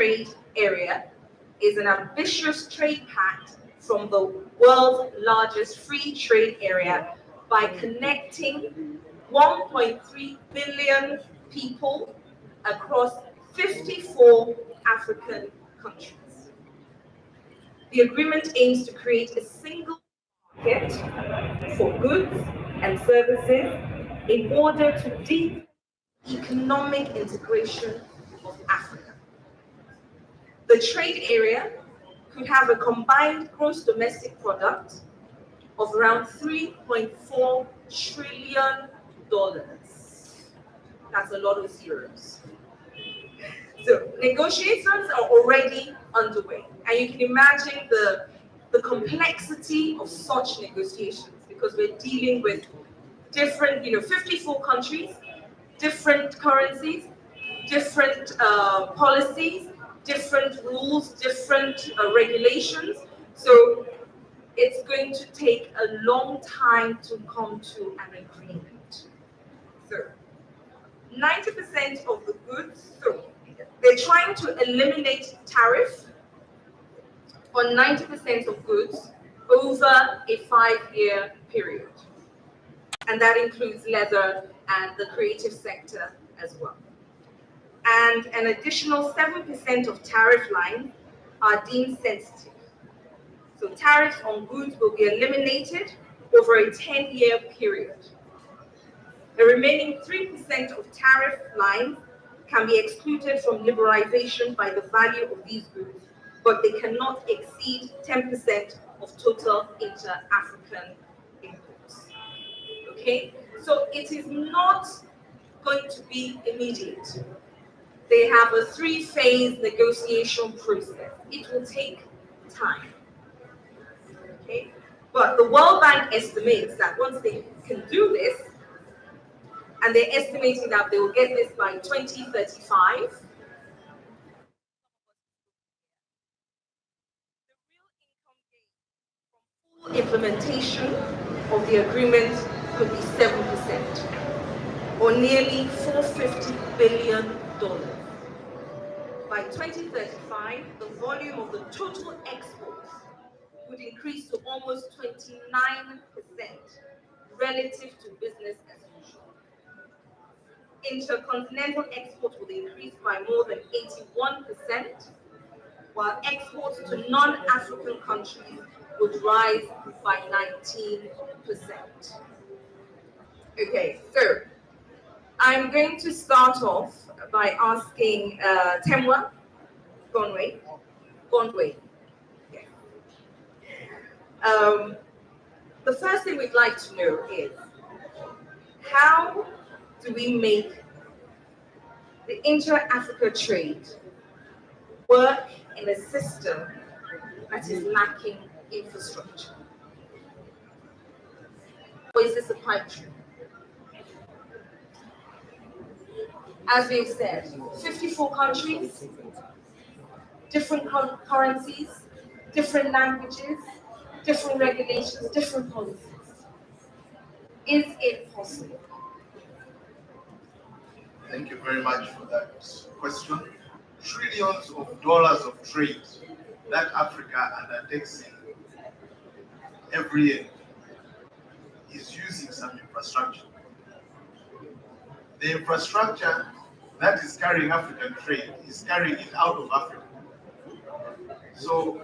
Trade Area is an ambitious trade pact from the world's largest free trade area by connecting 1.3 billion people across 54 African countries. The agreement aims to create a single market for goods and services in order to deepen economic integration of Africa. The trade area could have a combined gross domestic product of around $3.4 trillion. That's a lot of zeros. So negotiations are already underway, and you can imagine the complexity of such negotiations, because we're dealing with different, 54 countries, different currencies, different policies, different rules, different regulations. So it's going to take a long time to come to an agreement. So 90% of the goods, so they're trying to eliminate tariff on 90% of goods over a 5-year period. And that includes leather and the creative sector as well. And an additional 7% of tariff lines are deemed sensitive. So tariffs on goods will be eliminated over a 10-year period. The remaining 3% of tariff lines can be excluded from liberalization by the value of these goods, but they cannot exceed 10% of total inter-African imports. Okay, so it is not going to be immediate. They have a 3-phase negotiation process. It will take time. Okay, but the World Bank estimates that once they can do this, and they're estimating that they will get this by 2035. The real income gain from full implementation of the agreement could be 7%, or nearly $450 billion. By 2035, the volume of the total exports would increase to almost 29% relative to business as usual. Intercontinental exports will increase by more than 81%, while exports to non-African countries would rise by 19%. Okay, so I'm going to start off by asking Temwa, Gondwe. Yeah. The first thing we'd like to know is, how do we make the intra-Africa trade work in a system that is lacking infrastructure? Or is this a pipe dream? As we've said, 54 countries, different currencies, different languages, different regulations, different policies. Is it possible? Thank you very much for that question. Trillions of dollars of trade that Africa undertakes every year is using some infrastructure. The infrastructure that is carrying African trade is carrying it out of Africa. So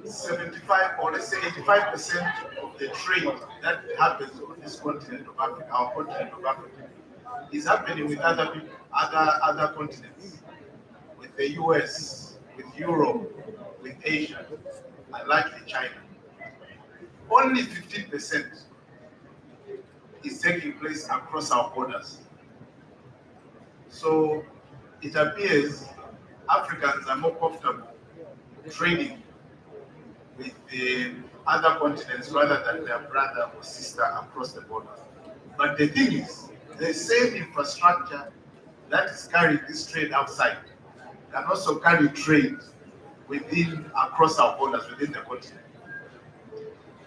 75, or let's say 85% of the trade that happens on this continent of Africa, our continent of Africa, is happening with other people, other continents, with the US, with Europe, with Asia, and likely China. Only 15% is taking place across our borders. So it appears Africans are more comfortable trading with the other continents rather than their brother or sister across the border. But the thing is, the same infrastructure that is carrying this trade outside can also carry trade across our borders within the continent.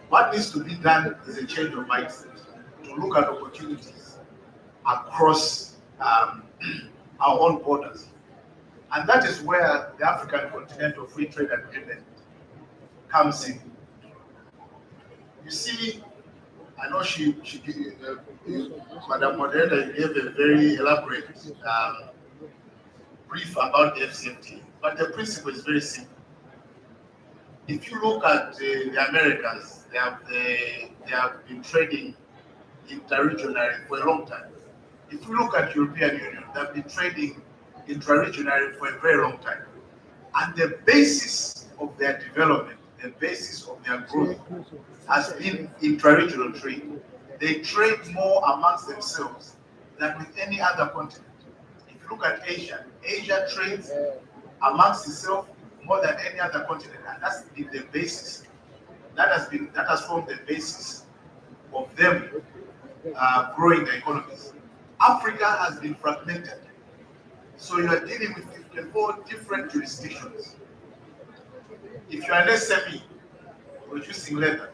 What needs to be done is a change of mindset to look at opportunities across our own borders. And that is where the African Continental Free Trade Agreement comes in. You see, I know Madam Moderator gave a very elaborate brief about the AfCFTA, but the principle is very simple. If you look at the Americans, they have been trading inter-regionally for a long time. If you look at European Union, they have been trading intra-regionally for a very long time. And the basis of their development, the basis of their growth has been intra-regional trade. They trade more amongst themselves than with any other continent. If you look at Asia, Asia trades amongst itself more than any other continent, and that's been the basis. That has formed the basis of them growing their economies. Africa has been fragmented, so you are dealing with 54 different jurisdictions. If you are an SME producing leather,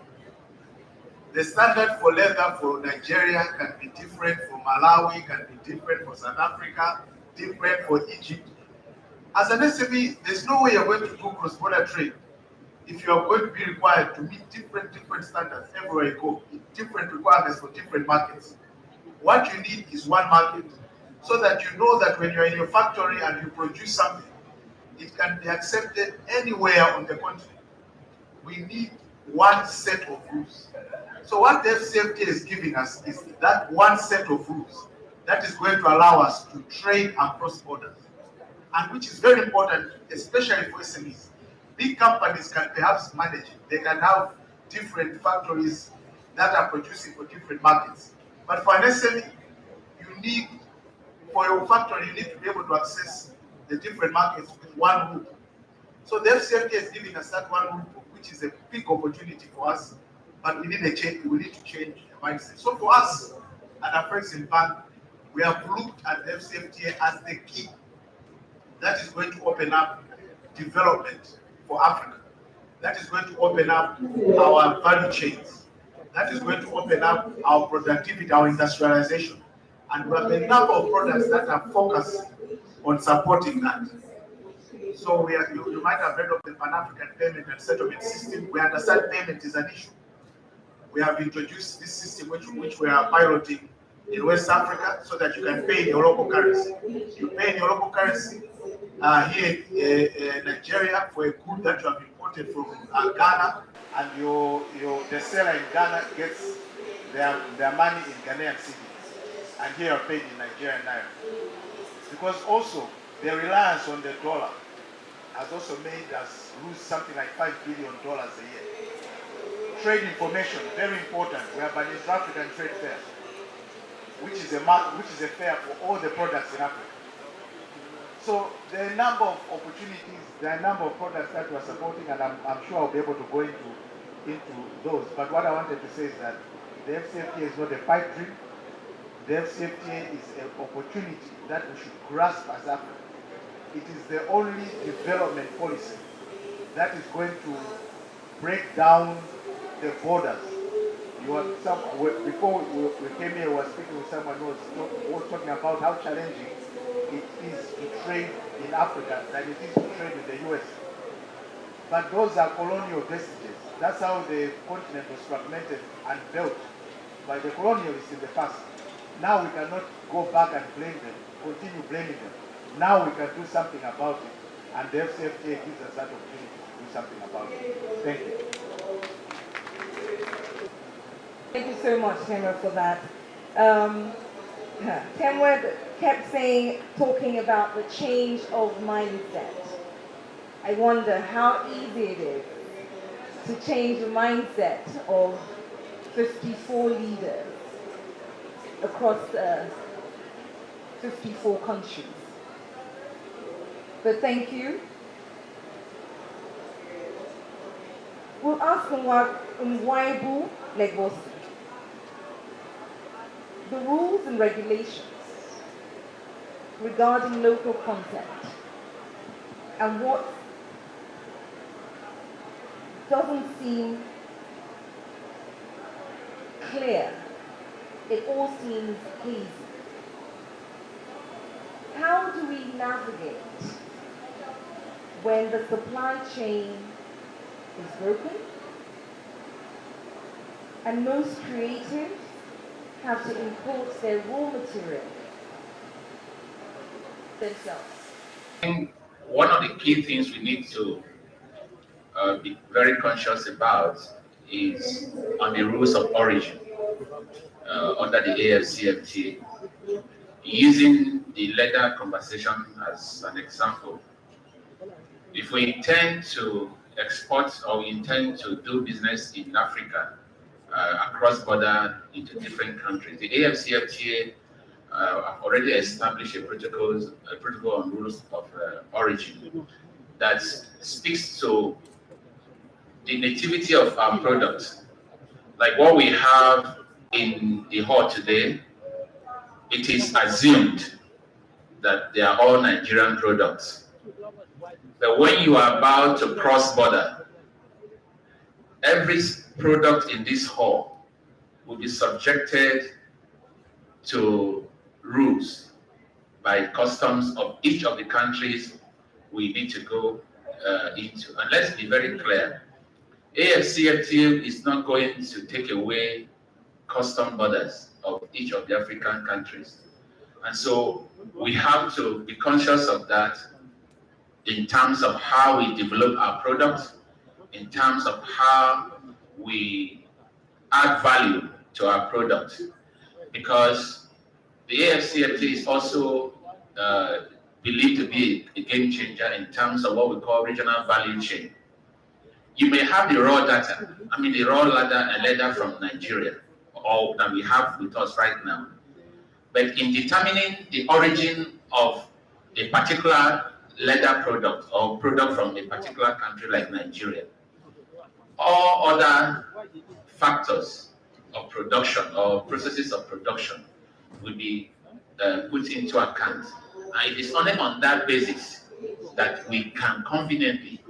the standard for leather for Nigeria can be different for Malawi, can be different for South Africa, different for Egypt. As an SME, there's no way you're going to do cross-border trade if you are going to be required to meet different standards everywhere you go, different requirements for different markets. What you need is one market, so that you know that when you're in your factory and you produce something, it can be accepted anywhere on the continent. We need one set of rules. So what the AfCFTA is giving us is that one set of rules that is going to allow us to trade across borders, and which is very important, especially for SMEs. Big companies can perhaps manage it. They can have different factories that are producing for different markets. But for an SME, for your factory, you need to be able to access the different markets with one rule. So the AfCFTA is giving us that one rule, which is a big opportunity for us, but we need to change the mindset. So for us at Afreximbank, we have looked at the AfCFTA as the key that is going to open up development for Africa. That is going to open up our value chains. That is going to open up our productivity, our industrialization. And we have a number of products that are focused on supporting that. So you might have heard of the Pan-African Payment and Settlement System. We understand payment is an issue. We have introduced this system which we are piloting in West Africa, so that you can pay in your local currency. You pay in your local currency here in Nigeria for a good that you have imported from Ghana, and the seller in Ghana gets their money in Ghanaian cedis, and here you are paid in Nigerian naira. Because also the reliance on the dollar has also made us lose something like $5 billion a year. Trade information, very important. We have an Intra-African trade fair, which is a fair for all the products in Africa. So there are a number of opportunities, there are a number of products that we are supporting, and I'm sure I'll be able to go into those. But what I wanted to say is that the AfCFTA is not a pipe dream. The AfCFTA is an opportunity that we should grasp as Africa. It is the only development policy that is going to break down the borders. Before we came here, we were speaking with someone who was talking about how challenging it is to trade in Africa than it is to trade with the US. But those are colonial vestiges. That's how the continent was fragmented and built by the colonialists in the past. Now we cannot go back and blame them, continue blaming them. Now we can do something about it, and the AfCFTA gives us that opportunity to do something about it. Thank you. Thank you so much, Temwa, for that. Temwa kept talking about the change of mindset. I wonder how easy it is to change the mindset of 54 leaders across 54 countries. But thank you. We'll ask Nwaibu Legborsi. The rules and regulations regarding local content and what doesn't seem clear, it all seems hazy. How do we navigate when the supply chain is broken and most creatives have to import their raw material themselves? I think one of the key things we need to be very conscious about is on the rules of origin under the AfCFTA. Using the leather conversation as an example, if we intend to export or we intend to do business in Africa across border into different countries, the AfCFTA have already established a protocol on rules of origin that speaks to the nativity of our products. Like what we have in the hall today, it is assumed that they are all Nigerian products. But when you are about to cross border, every product in this hall will be subjected to rules by customs of each of the countries we need to go into. And let's be very clear, AfCFTA is not going to take away custom borders of each of the African countries. And so we have to be conscious of that in terms of how we develop our products, in terms of how we add value to our products, because the AfCFTA is also believed to be a game changer in terms of what we call regional value chain. You may have the raw data, the raw leather from Nigeria, or that we have with us right now. But in determining the origin of a particular leather product or product from a particular country like Nigeria, all other factors of production or processes of production will be put into account. And it is only on that basis that we can conveniently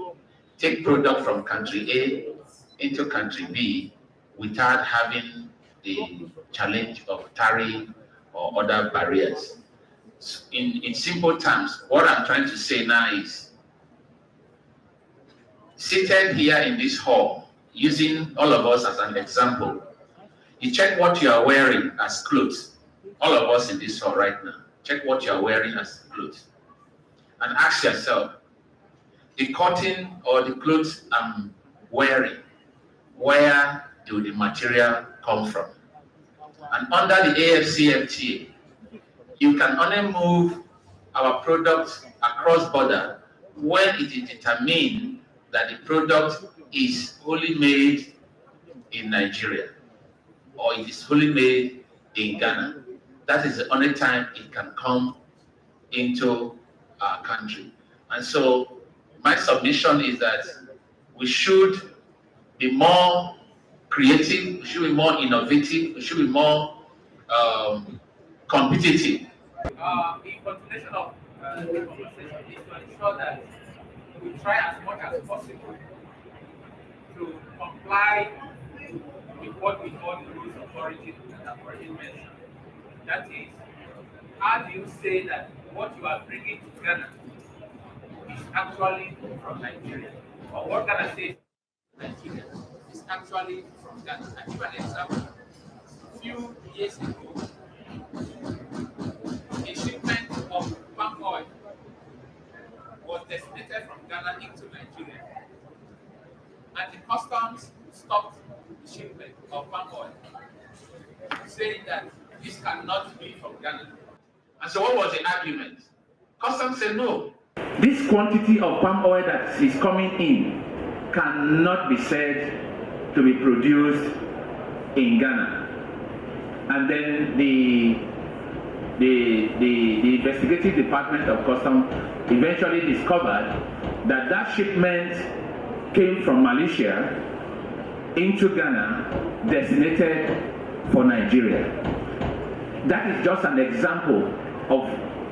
take product from country A into country B without having the challenge of tariff or other barriers. In simple terms, what I'm trying to say now is, seated here in this hall, using all of us as an example, you check what you are wearing as clothes. All of us in this hall right now, check what you are wearing as clothes. And ask yourself, the cotton or the clothes I'm wearing, where do the material come from? And under the AfCFTA, you can only move our products across border when it is determined that the product is wholly made in Nigeria or it is wholly made in Ghana. That is the only time it can come into our country. And so my submission is that we should be more creative, we should be more innovative, we should be more competitive. In continuation of the conversation is to ensure that we try as much as possible to comply with what we call the rules of origin that I've already mentioned. That is, how do you say that what you are bringing to Ghana is actually from Nigeria? Or what Ghana says Nigeria is actually from Ghana? I give an example. A few years ago, a shipment of palm oil was designated from Ghana into Nigeria, and the customs stopped the shipment of palm oil, saying that this cannot be from Ghana. And so what was the argument? Customs said no. This quantity of palm oil that is coming in cannot be said to be produced in Ghana. And then the investigative department of customs eventually discovered that that shipment came from Malaysia into Ghana, designated for Nigeria. That is just an example of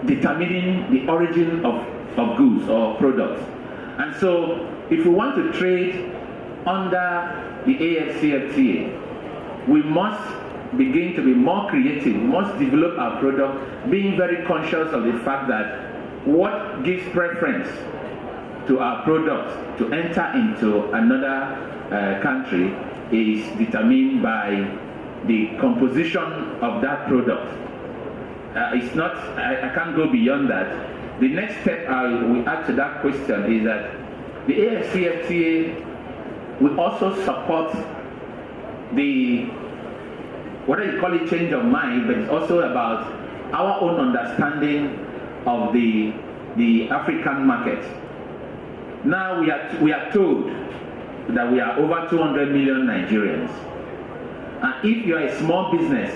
determining the origin of goods or products. And so if we want to trade under the AfCFTA, we must begin to be more creative, we must develop our product, being very conscious of the fact that what gives preference to our product to enter into another country is determined by the composition of that product. It's not, I can't go beyond that. The next step I will add to that question is that the AfCFTA will also support the, whether you call it change of mind, but it's also about our own understanding of the African market. Now we are told that we are over 200 million Nigerians. And if you are a small business,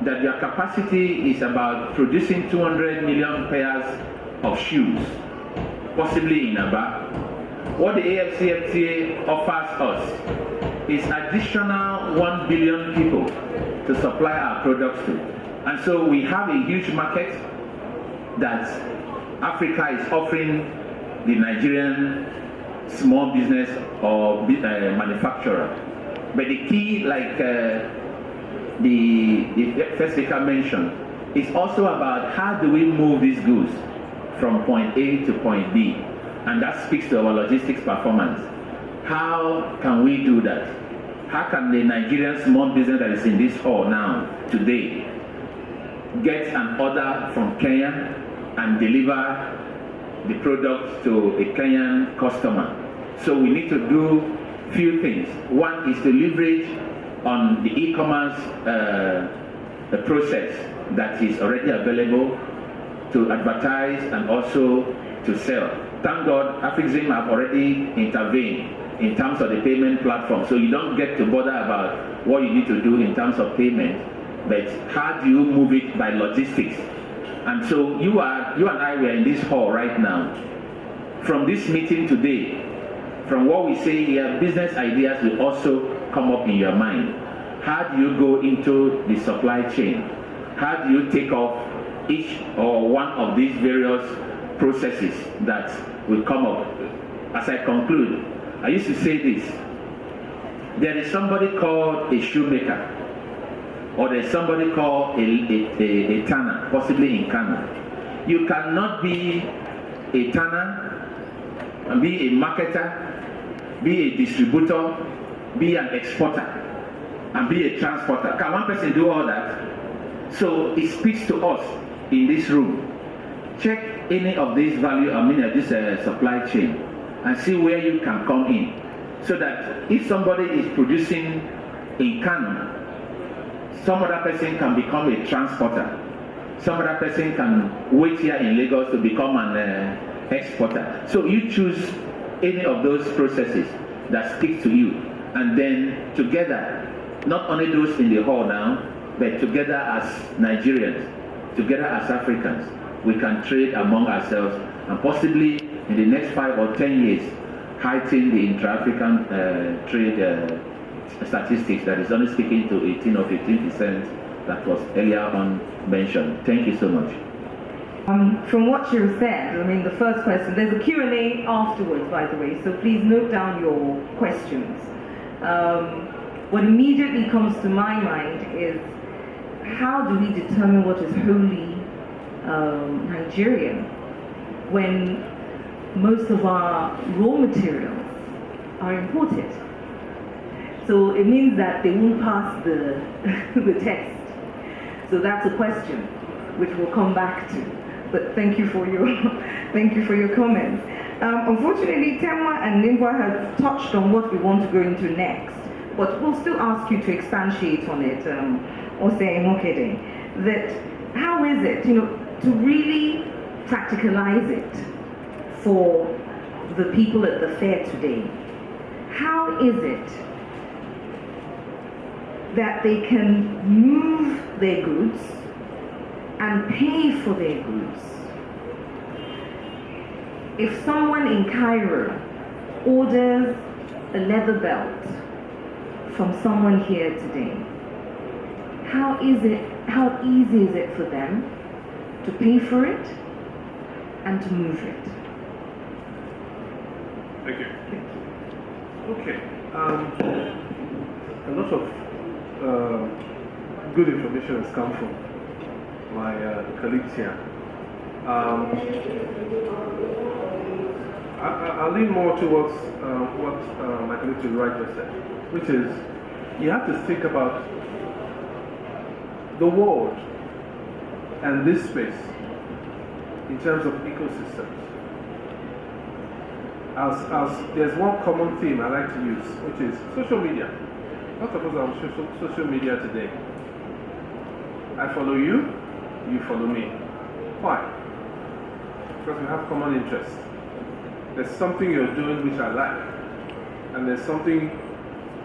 that your capacity is about producing 200 million pairs of shoes, possibly in Aba, what the AfCFTA offers us is additional 1 billion people to supply our products to. And so we have a huge market that Africa is offering the Nigerian small business or manufacturer. But the key, like the first speaker mentioned, is also about how do we move these goods from point A to point B. And that speaks to our logistics performance. How can we do that? How can the Nigerian small business that is in this hall now, today, get an order from Kenya and deliver the product to a Kenyan customer? So we need to do few things. One is to leverage on the e-commerce process that is already available to advertise and also to sell. Thank God, Afreximbank have already intervened in terms of the payment platform, so you don't get to bother about what you need to do in terms of payment, but how do you move it by logistics? And so you and I were in this hall right now. From this meeting today, from what we say here, business ideas will also come up in your mind. How do you go into the supply chain? How do you take off each or one of these various processes that will come up? As I conclude, I used to say this: there is somebody called a shoemaker, or there's somebody called a tanner, possibly in Ghana. You cannot be a tanner and be a marketer, be a distributor, be an exporter, and be a transporter. Can one person do all that? So it speaks to us in this room. Check any of these value, this supply chain, and see where you can come in. So that if somebody is producing in Kano, some other person can become a transporter. Some other person can wait here in Lagos to become an exporter. So you choose any of those processes that speak to you, and then together, not only those in the hall now, but together as Nigerians, together as Africans, we can trade among ourselves, and possibly in the next 5 or 10 years, heighten the intra-African trade statistics that is only speaking to 18 or 15% that was earlier on mentioned. Thank you so much. From what you said, the first question, there's a Q&A afterwards, by the way, so please note down your questions. What immediately comes to my mind is, how do we determine what is wholly Nigerian when most of our raw materials are imported? So it means that they won't pass the test. So that's a question which we'll come back to. But thank you for your comments. Unfortunately, Temwa and Lingua have touched on what we want to go into next, but we'll still ask you to expatiate on it, or say Imoukhuede, that how is it, to really practicalize it for the people at the fair today? How is it that they can move their goods and pay for their goods? If someone in Cairo orders a leather belt from someone here today, how easy is it for them to pay for it and to move it? Thank you. Okay. A lot of good information has come from my colleagues here. I'll lean more towards what my colleague to the right just said, which is you have to think about the world and this space in terms of ecosystems. As there's one common theme I like to use, which is social media. Lots of us are on social media today. I follow you, you follow me. Why? Because we have common interests. There's something you're doing which I like, and there's something,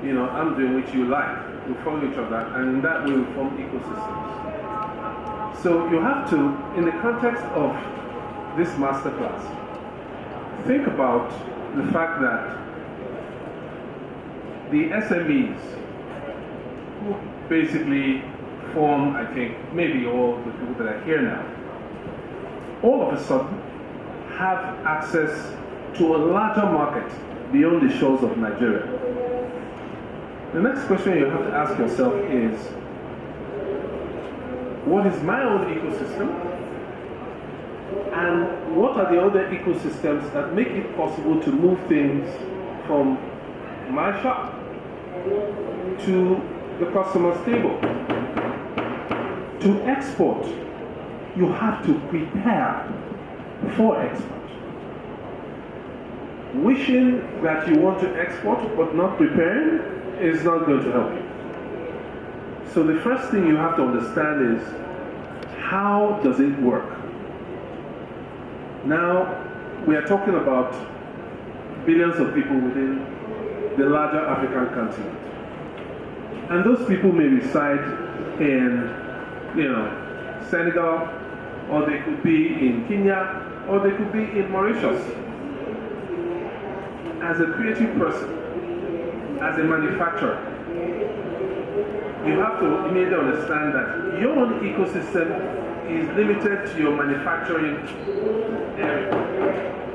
you know, I'm doing which you like. We follow each other, and in that way we form ecosystems. So you have to, in the context of this masterclass, think about the fact that the SMEs, who basically form, I think, maybe all the people that are here now, all of a sudden have access to a larger market beyond the shores of Nigeria. The next question you have to ask yourself is, what is my own ecosystem? And what are the other ecosystems that make it possible to move things from my shop to the customer's table? To export, you have to prepare for export. Wishing that you want to export but not preparing is not going to help you. So the first thing you have to understand is, how does it work? Now, we are talking about billions of people within the larger African continent. And those people may reside in, Senegal, or they could be in Kenya, or they could be in Mauritius. As a creative person, as a manufacturer, you have to immediately understand that your own ecosystem is limited to your manufacturing area.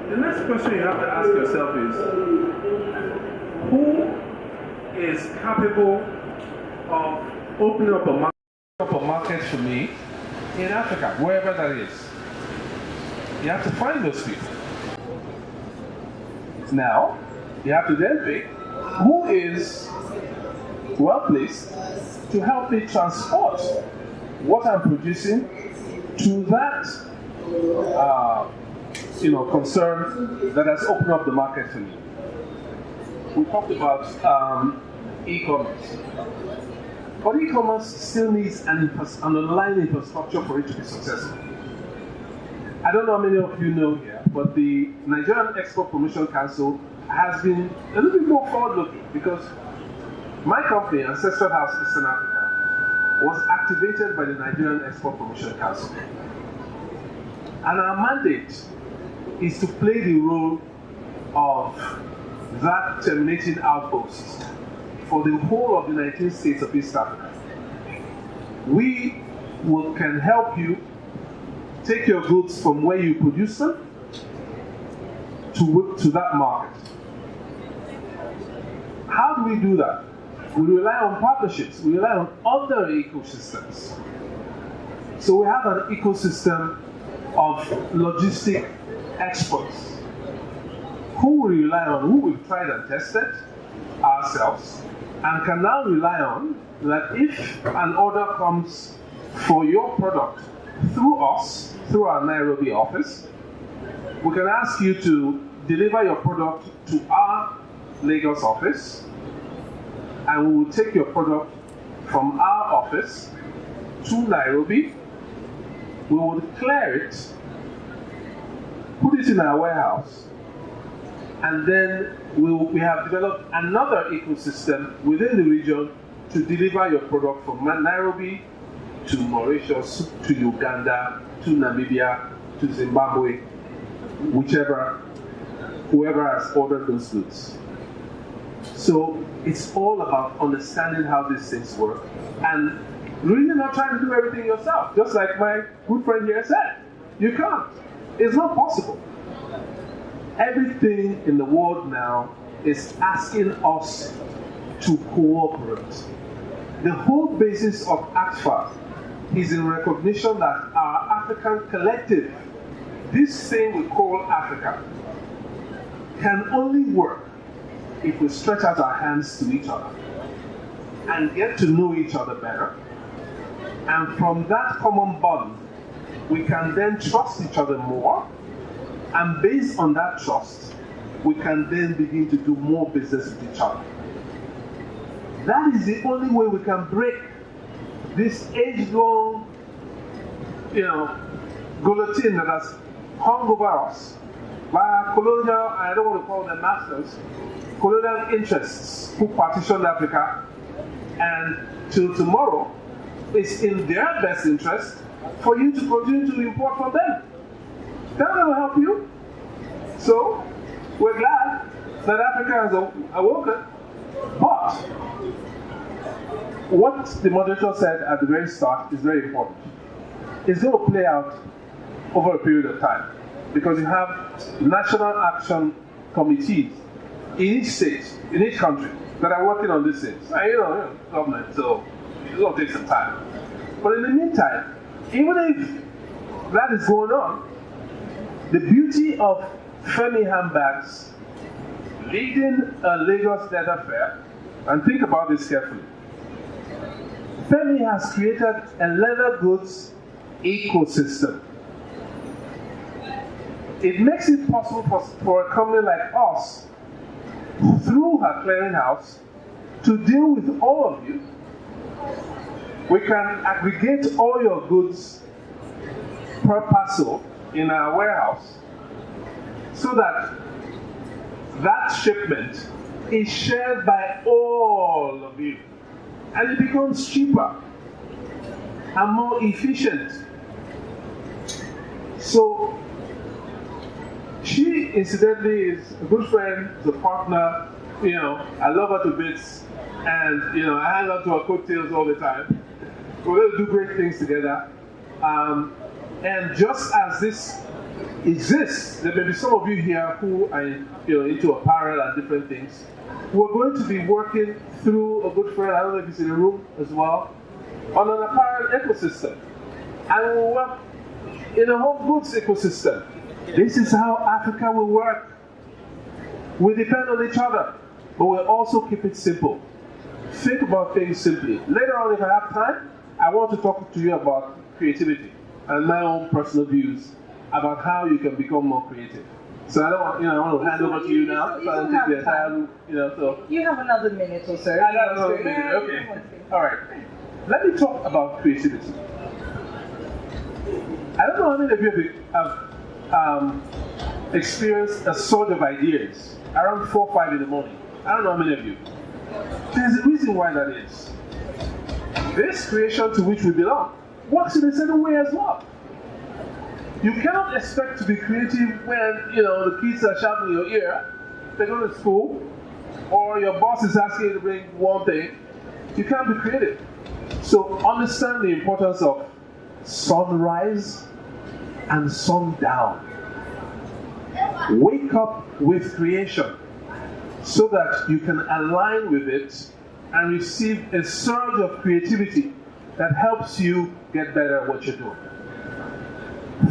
The next question you have to ask yourself is, who is capable of opening up a market for me in Africa, wherever that is? You have to find those people. Now, you have to then pick who is well placed to help me transport what I'm producing to that concern that has opened up the market for me. We talked about e-commerce. But e-commerce still needs an online infrastructure for it to be successful. I don't know how many of you know here, but the Nigerian Export Promotion Council has been a little bit more forward-looking, because my company, Ancestral Eastern Africa, was activated by the Nigerian Export Promotion Council. And our mandate is to play the role of that terminating outpost for the whole of the 19 states of East Africa. We can help you take your goods from where you produce them to that market. How do we do that? We rely on partnerships. We rely on other ecosystems. So we have an ecosystem of logistic experts who we rely on, who we've tried and tested ourselves, and can now rely on that if an order comes for your product through us, through our Nairobi office, we can ask you to deliver your product to our Lagos office, and we will take your product from our office to Nairobi. We will clear it, put it in our warehouse, and then we have developed another ecosystem within the region to deliver your product from Nairobi to Mauritius, to Uganda, to Namibia, to Zimbabwe, whoever has ordered those goods. So it's all about understanding how these things work and really not trying to do everything yourself. Just like my good friend here said, you can't. It's not possible. Everything in the world now is asking us to cooperate. The whole basis of AfCFTA is in recognition that our African collective, this thing we call Africa, can only work if we stretch out our hands to each other and get to know each other better. And from that common bond, we can then trust each other more. And based on that trust, we can then begin to do more business with each other. That is the only way we can break this age-long, guillotine that has hung over us by our colonial, I don't want to call them masters, colonial interests who partitioned Africa. And till tomorrow, it's in their best interest for you to continue to import from them. That will help you. So, we're glad that Africa has awoken. But, what the moderator said at the very start is very important. It's going to play out over a period of time. Because you have national action committees in each state, in each country, that are working on these things. And government, so it's going to take some time. But in the meantime, even if that is going on, the beauty of Femi handbags leading a Lagos leather fair, and think about this carefully, Femi has created a leather goods ecosystem. It makes it possible for a company like us, through her clearinghouse, to deal with all of you. We can aggregate all your goods per parcel in our warehouse so that that shipment is shared by all of you. And it becomes cheaper and more efficient. So, she incidentally is a good friend, is a partner, I love her to bits, and I hang on to her coattails all the time. We're going to do great things together. And just as this exists, there may be some of you here who are into apparel and different things. We're going to be working through a good friend, I don't know if he's in the room as well, on an apparel ecosystem. And we'll work in a home goods ecosystem. This is how Africa will work. We depend on each other, but we'll also keep it simple. Think about things simply. Later on, if I have time, I want to talk to you about creativity and my own personal views about how you can become more creative. So I don't want, I want to hand over to you now. So I don't take the entire, so. You have another minute or so. I have another minute, okay. All right. Let me talk about creativity. I don't know how many of you have experienced a surge of ideas around 4 or 5 in the morning. I don't know how many of you. There's a reason why that is. This creation to which we belong works in a certain way as well. You cannot expect to be creative when, the kids are shouting in your ear, they go to school, or your boss is asking you to bring one thing. You can't be creative. So understand the importance of sunrise and sundown. Wake up with creation so that you can align with it and receive a surge of creativity that helps you get better at what you're doing.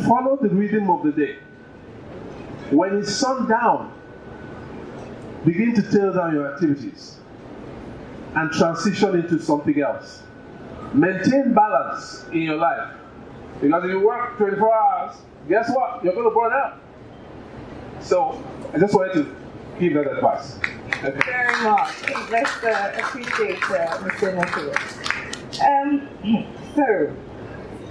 Follow the rhythm of the day. When it's sundown, begin to tail down your activities and transition into something else. Maintain balance in your life. Because if you work 24 hours, guess what? You're going to burn out. So, I just wanted to give that advice. Thank you very much. Let's appreciate Mr. Nwaibu. So,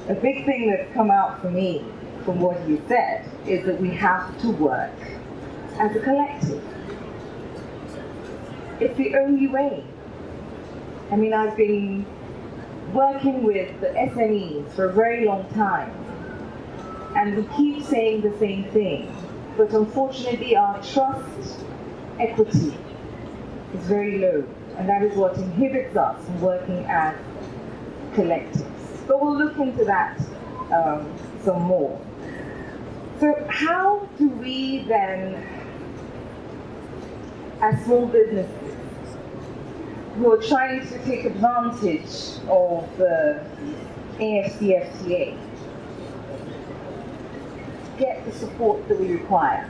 a big thing that's come out for me from what you said is that we have to work as a collective. It's the only way. I mean, I've been working with the SMEs for a very long time, and we keep saying the same thing, but unfortunately our trust equity is very low, and that is what inhibits us from working as collectives. But we'll look into that some more. So how do we then, as small businesses, who are trying to take advantage of the AfCFTA, get the support that we require?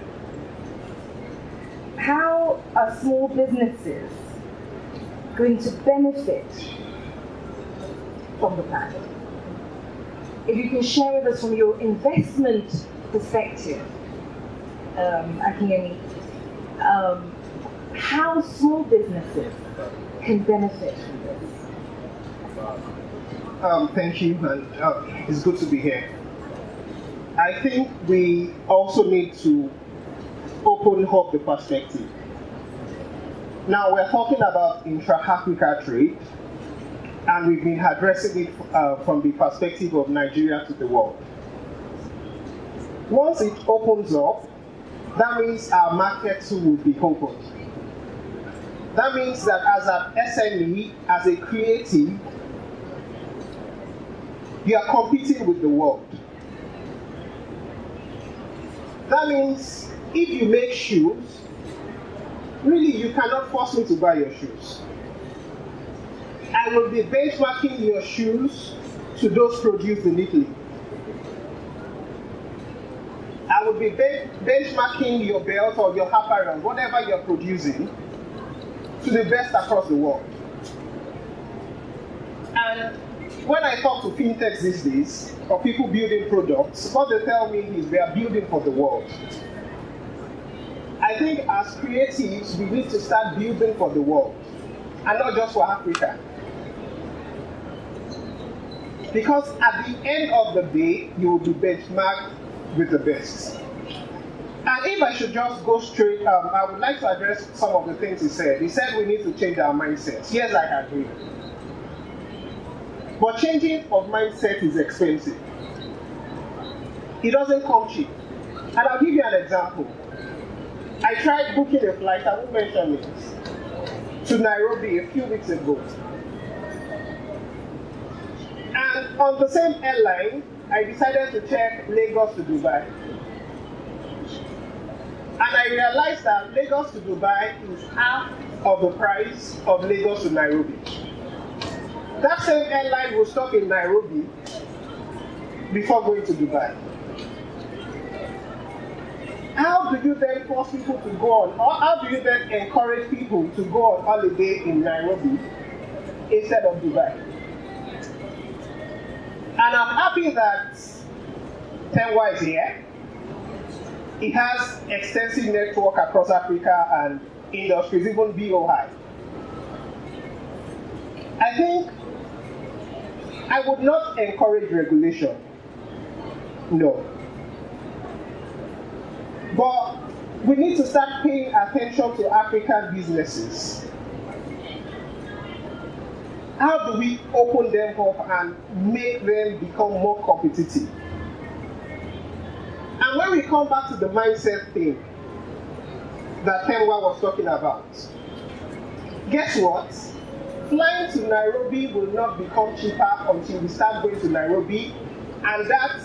how are small businesses going to benefit from the plan? If you can share with us from your investment perspective, Akinyemi, how small businesses can benefit from this? Thank you, and it's good to be here. I think we also need to open up the perspective. Now, we're talking about intra-Africa trade, and we've been addressing it from the perspective of Nigeria to the world. Once it opens up, that means our market too will be opened. That means that as an SME, as a creative, you are competing with the world. That means if you make shoes, really you cannot force me to buy your shoes. I will be benchmarking your shoes to those produced in Italy. I will be benchmarking your belt or your apparel, whatever you're producing, to the best across the world. And when I talk to fintechs these days, or people building products, what they tell me is they are building for the world. I think as creatives, we need to start building for the world, and not just for Africa. Because at the end of the day, you will be benchmarked with the best. And if I should just go straight, I would like to address some of the things he said. He said we need to change our mindsets. Yes, I agree. But changing of mindset is expensive. It doesn't come cheap. And I'll give you an example. I tried booking a flight, I won't mention it, to Nairobi a few weeks ago. And on the same airline, I decided to check Lagos to Dubai. And I realized that Lagos to Dubai is half of the price of Lagos to Nairobi. That same airline will stop in Nairobi before going to Dubai. How do you then force people to go on, or how do you then encourage people to go on holiday in Nairobi instead of Dubai? And I'm happy that Temwa is here. It has extensive network across Africa and industries, even BOI. I think I would not encourage regulation, no. But we need to start paying attention to African businesses. How do we open them up and make them become more competitive? And when we come back to the mindset thing that Temwa was talking about, guess what? Flying to Nairobi will not become cheaper until we start going to Nairobi, and that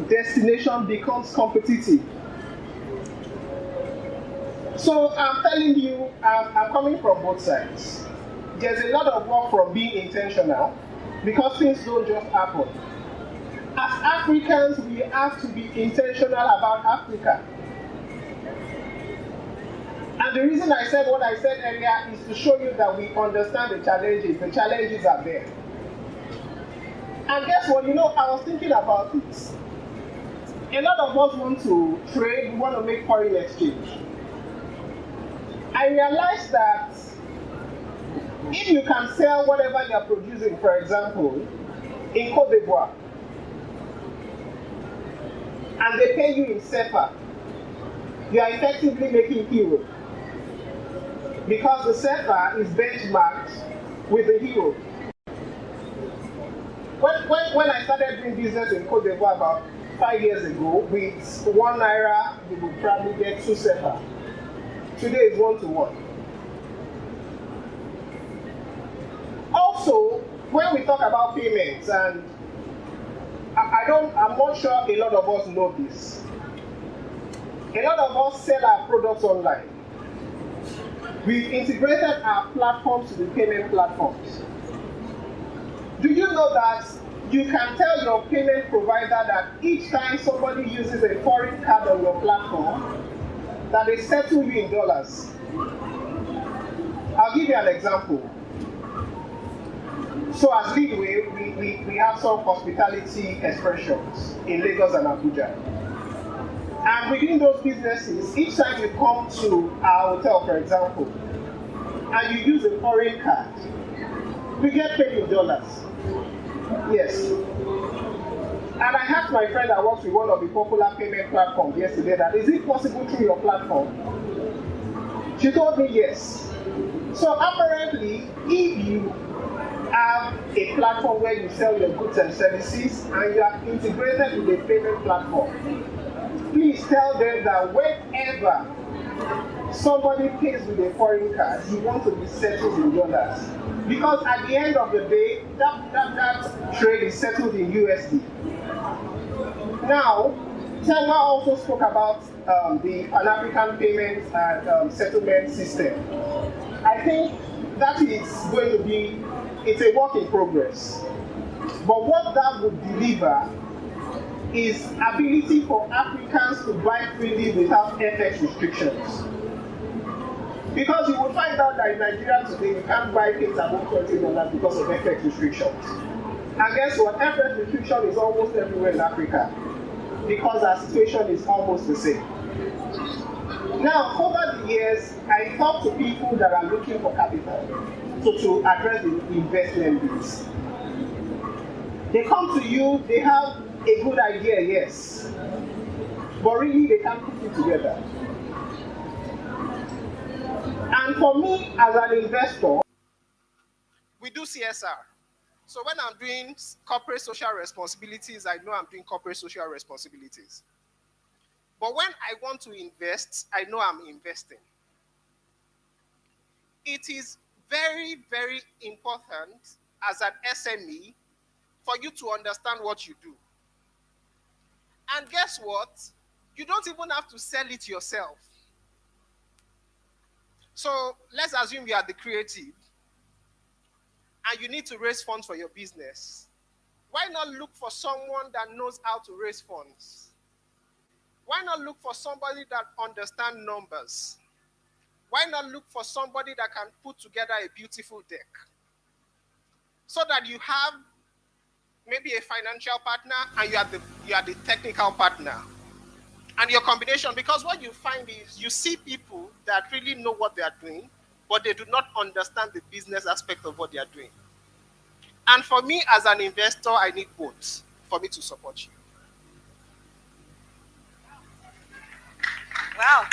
destination becomes competitive. So I'm telling you, I'm coming from both sides. There's a lot of work from being intentional, because things don't just happen. As Africans, we have to be intentional about Africa. And the reason I said what I said earlier is to show you that we understand the challenges. The challenges are there. And guess what? You know, I was thinking about it. A lot of us want to trade, we want to make foreign exchange. I realized that if you can sell whatever you're producing, for example, in Côte d'Ivoire, and they pay you in CFA, you are effectively making euro. Because the CFA is benchmarked with the euro. When I started doing business in Côte d'Ivoire about 5 years ago, with 1 naira, you would probably get 2 CFA. Today is 1 to 1. Also, when we talk about payments, and I'm not sure a lot of us know this. A lot of us sell our products online. We've integrated our platforms to the payment platforms. Do you know that you can tell your payment provider that each time somebody uses a foreign card on your platform, that they settle you in dollars. I'll give you an example. So as Leadway, we have some hospitality expressions in Lagos and Abuja. And within those businesses, each time you come to our hotel, for example, and you use a foreign card, we get paid in dollars. Yes. And I asked my friend that works with one of the popular payment platforms yesterday that, is it possible through your platform? She told me yes. So apparently, if you have a platform where you sell your goods and services and you are integrated with a payment platform, please tell them that whenever somebody pays with a foreign card, you want to be settled in dollars. Because at the end of the day, that trade is settled in USD. Now, Temwa also spoke about the Pan-African payment and settlement system. I think that is going to be, it's a work in progress. But what that would deliver is ability for Africans to buy freely without FX restrictions. Because you will find out that in Nigeria today, you can't buy things above $20 because of FX restrictions. And guess what? FX restriction is almost everywhere in Africa because our situation is almost the same. Now, over the years, I talk to people that are looking for capital to address the investment needs. They come to you, they have a good idea, yes, but really they can't put it together. And for me, as an investor, we do CSR. So when I'm doing corporate social responsibilities, I know I'm doing corporate social responsibilities. But when I want to invest, I know I'm investing. It is very, very important as an SME for you to understand what you do. And guess what? You don't even have to sell it yourself. So let's assume you are the creative and you need to raise funds for your business. Why not look for someone that knows how to raise funds? Why not look for somebody that understands numbers? Why not look for somebody that can put together a beautiful deck? So that you have maybe a financial partner and you are the technical partner. And your combination, because what you find is you see people that really know what they are doing, but they do not understand the business aspect of what they are doing. And for me as an investor, I need both for me to support you. Wow.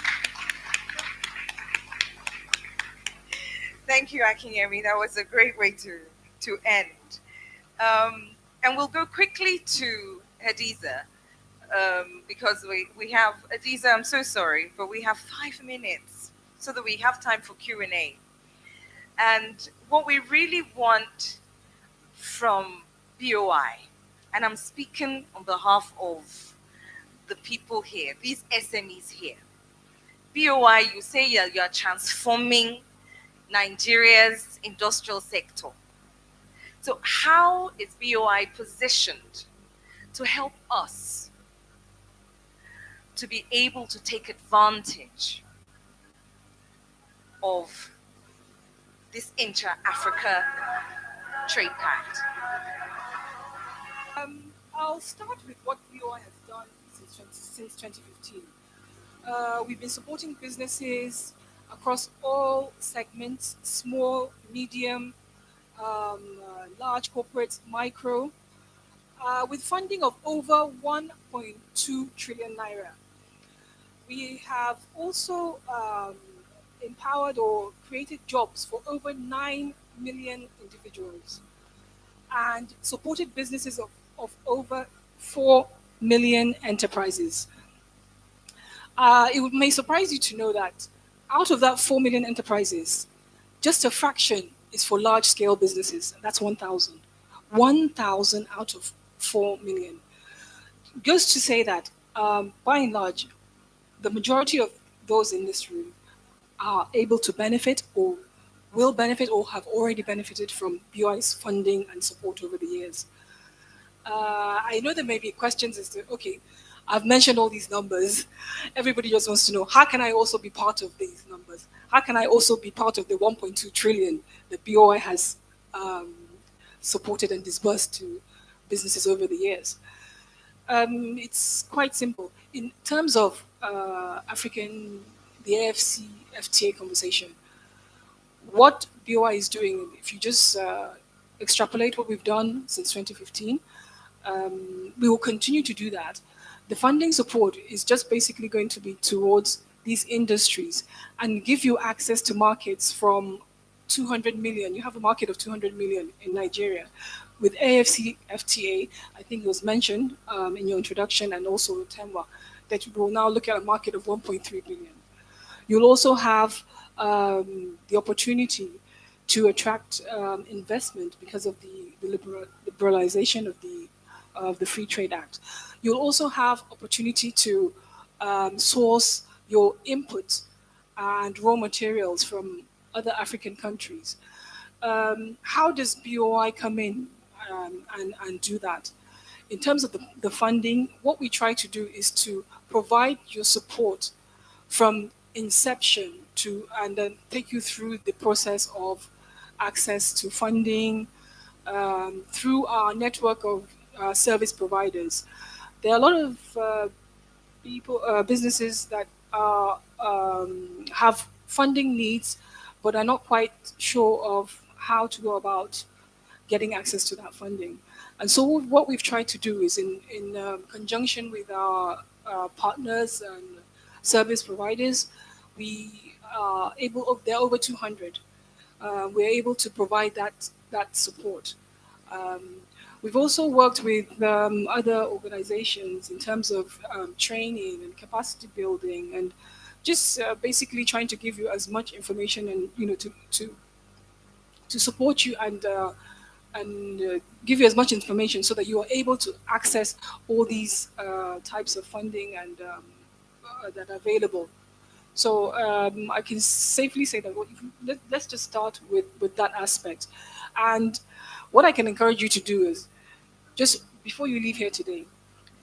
Thank you, Akinyemi. That was a great way to end. And we'll go quickly to Hadiza. Because we have, Hadiza, I'm so sorry, but we have 5 minutes so that we have time for Q&A. And what we really want from BOI, and I'm speaking on behalf of the people here, these SMEs here. BOI, you say you're transforming Nigeria's industrial sector. So how is BOI positioned to help us to be able to take advantage of this Intra-Africa trade pact? I'll start with what BOI has done since 2015. We've been supporting businesses across all segments, small, medium, large corporates, micro, with funding of over 1.2 trillion naira. We have also empowered or created jobs for over 9 million individuals and supported businesses of over 4 million enterprises. It may surprise you to know that out of that 4 million enterprises, just a fraction is for large-scale businesses. That's 1,000. 1,000 out of 4 million. Goes to say that, by and large, the majority of those in this room are able to benefit or will benefit or have already benefited from BOI's funding and support over the years. I know there may be questions as to, okay, I've mentioned all these numbers. Everybody just wants to know, how can I also be part of these numbers? How can I also be part of the 1.2 trillion that BOI has supported and disbursed to businesses over the years? It's quite simple. In terms of the AfCFTA conversation, what BOI is doing, if you just extrapolate what we've done since 2015, we will continue to do that. The funding support is just basically going to be towards these industries and give you access to markets from 200 million. You have a market of 200 million in Nigeria. With AfCFTA, I think it was mentioned in your introduction, and also Temwa, that we will now look at a market of 1.3 billion. You'll also have the opportunity to attract investment because of the liberalization of the Free Trade Act. You'll also have opportunity to source your inputs and raw materials from other African countries. How does BOI come in and do that? In terms of the funding, what we try to do is to provide your support from inception and then take you through the process of access to funding through our network of service providers. There are a lot of businesses that have funding needs, but are not quite sure of how to go about getting access to that funding. And so what we've tried to do is in conjunction with our partners and service providers, we are able, there are over 200, we're able to provide that support. We've also worked with other organizations in terms of training and capacity building, and just basically trying to give you as much information and to support you and give you as much information so that you are able to access all these types of funding and that are available. So I can safely say that let's just start with that aspect. And what I can encourage you to do is, just before you leave here today,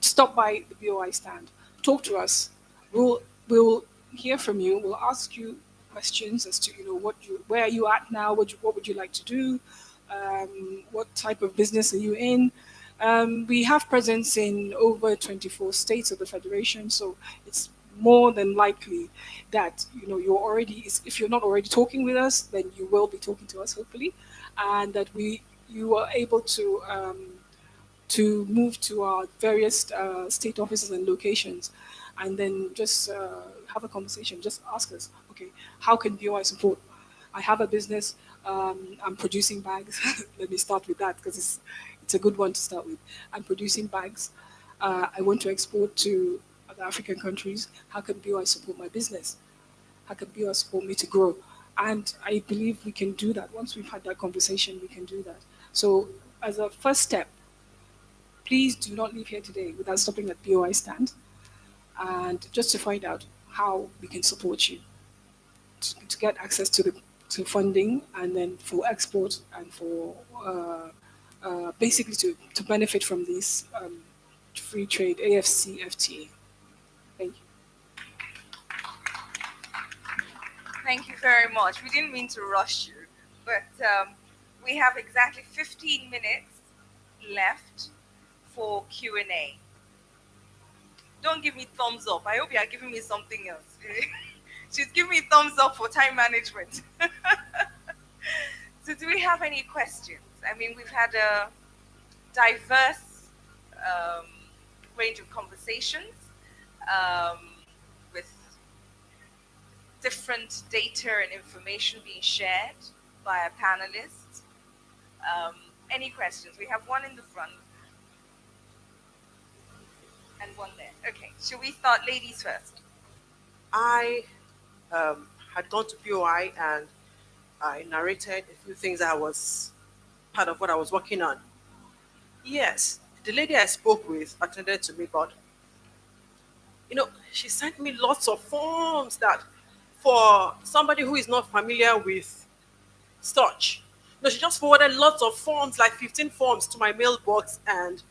stop by the BOI stand, talk to us. We'll hear from you. We'll ask you questions as to where are you at now, what would you like to do, what type of business are you in. We have presence in over 24 states of the federation, so it's more than likely that you're already, if you're not already talking with us, then you will be talking to us, hopefully, and that you are able to move to our various state offices and locations, and then just have a conversation. Just ask us, okay, how can BOI support? I have a business, I'm producing bags. Let me start with that because it's a good one to start with. I'm producing bags. I want to export to other African countries. How can BOI support my business? How can BOI support me to grow? And I believe we can do that. Once we've had that conversation, we can do that. So as a first step, please do not leave here today without stopping at BOI stand, and just to find out how we can support you to get access to funding, and then for export, and for basically to benefit from this free trade AfCFTA. Thank you. Thank you very much. We didn't mean to rush you, but we have exactly 15 minutes left for Q&A. Don't give me thumbs up. I hope you are giving me something else. She's giving me thumbs up for time management. So do we have any questions? I mean, we've had a diverse range of conversations with different data and information being shared by our panelists. Any questions? We have one in the front. And one there. Okay, should we start ladies first? I had gone to BOI and I narrated a few things that was part of what I was working on. Yes, the lady I spoke with attended to me, but she sent me lots of forms that for somebody who is not familiar with such. She just forwarded lots of forms, like 15 forms to my mailbox, and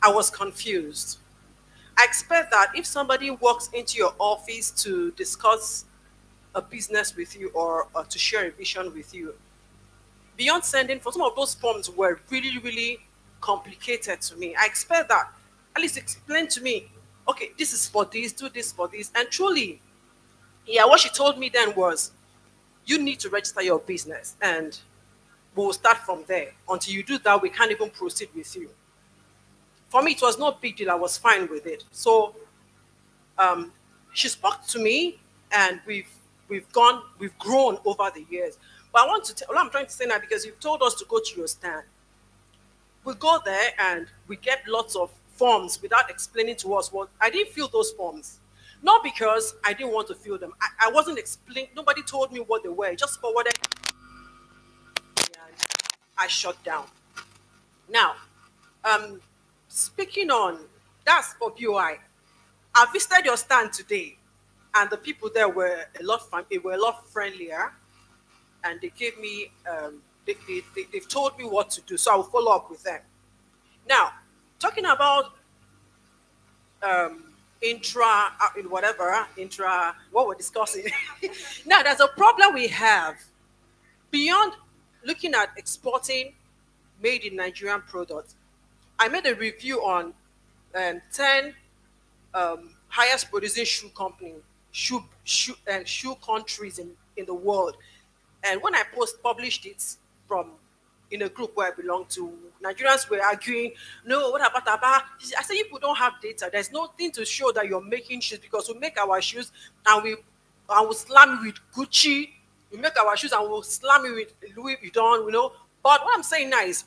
I was confused. I expect that if somebody walks into your office to discuss a business with you or to share a vision with you, beyond sending, for some of those forms were really, really complicated to me. I expect that at least explain to me, okay, this is for this, do this for this. And truly, yeah, what she told me then was, you need to register your business and we'll start from there. Until you do that, we can't even proceed with you. For me, it was no big deal. I was fine with it. So she spoke to me, and we've grown over the years. But I want to tell, I'm trying to say now, because you've told us to go to your stand. We go there and we get lots of forms without explaining to us what. I didn't fill those forms. Not because I didn't want to fill them. I wasn't explaining. Nobody told me what they were. Just forwarded. I shut down. Now, speaking on, that's for BOI. I visited your stand today, and the people there were a lot friendlier, and they gave me, they've told me what to do, so I will follow up with them. Now, talking about what we're discussing. Now, there's a problem we have beyond looking at exporting made in Nigerian products. I made a review on 10 highest producing shoe countries in the world. And when I published it in a group where I belong to, Nigerians were arguing, no, what about Aba? I said, if we don't have data, there's nothing to show that you're making shoes, because we make our shoes and we'll slam it with Gucci. We make our shoes and we'll slam it with Louis Vuitton, But what I'm saying now is,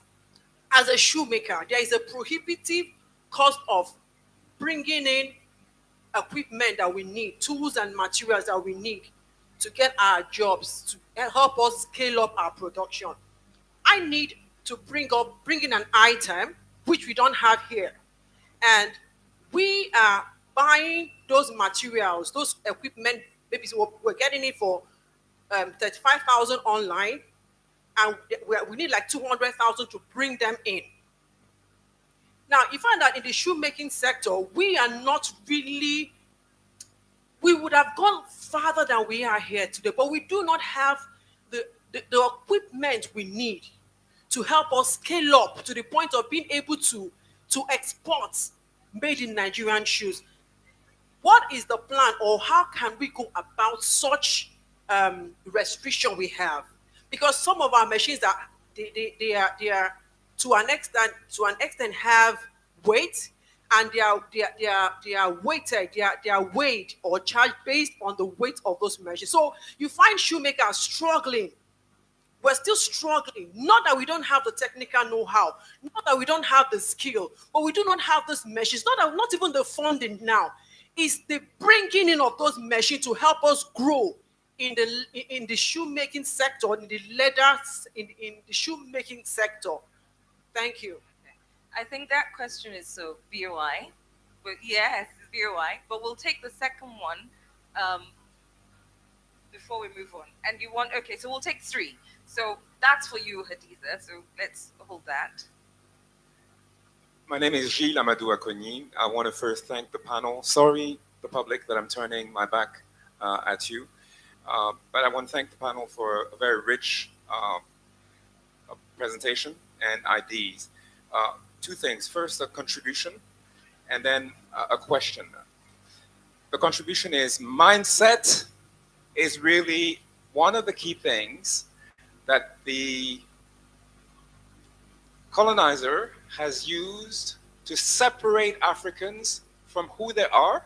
as a shoemaker, there is a prohibitive cost of bringing in equipment that we need, tools and materials that we need to get our jobs, to help us scale up our production. I need to bring in an item which we don't have here. And we are buying those materials, those equipment, maybe we're getting it for 35,000 online, and we need like 200,000 to bring them in. Now, you find that in the shoemaking sector, we are not really, we would have gone farther than we are here today, but we do not have the equipment we need to help us scale up to the point of being able to export made in Nigerian shoes. What is the plan, or how can we go about such restriction we have? Because some of our machines they are to an extent have weight, and they are weighted, they are weighed or charged based on the weight of those machines. So you find shoemakers struggling. We're still struggling. Not that we don't have the technical know-how, not that we don't have the skill, but we do not have those machines. Not even the funding now. It's the bringing in of those machines to help us grow in the shoemaking sector, in the leathers, in the shoemaking sector. Thank you. I think that question is so BOI, but yes, it's BOI. But we'll take the second one before we move on. And you want, okay, so we'll take 3. So that's for you, Hadiza. So let's hold that. My name is Gilles Amadou Akinyemi. I want to first thank the panel. Sorry, the public, that I'm turning my back at you. But I want to thank the panel for a very rich presentation and ideas. 2 things. First, a contribution, and then a question. The contribution is, mindset is really one of the key things that the colonizer has used to separate Africans from who they are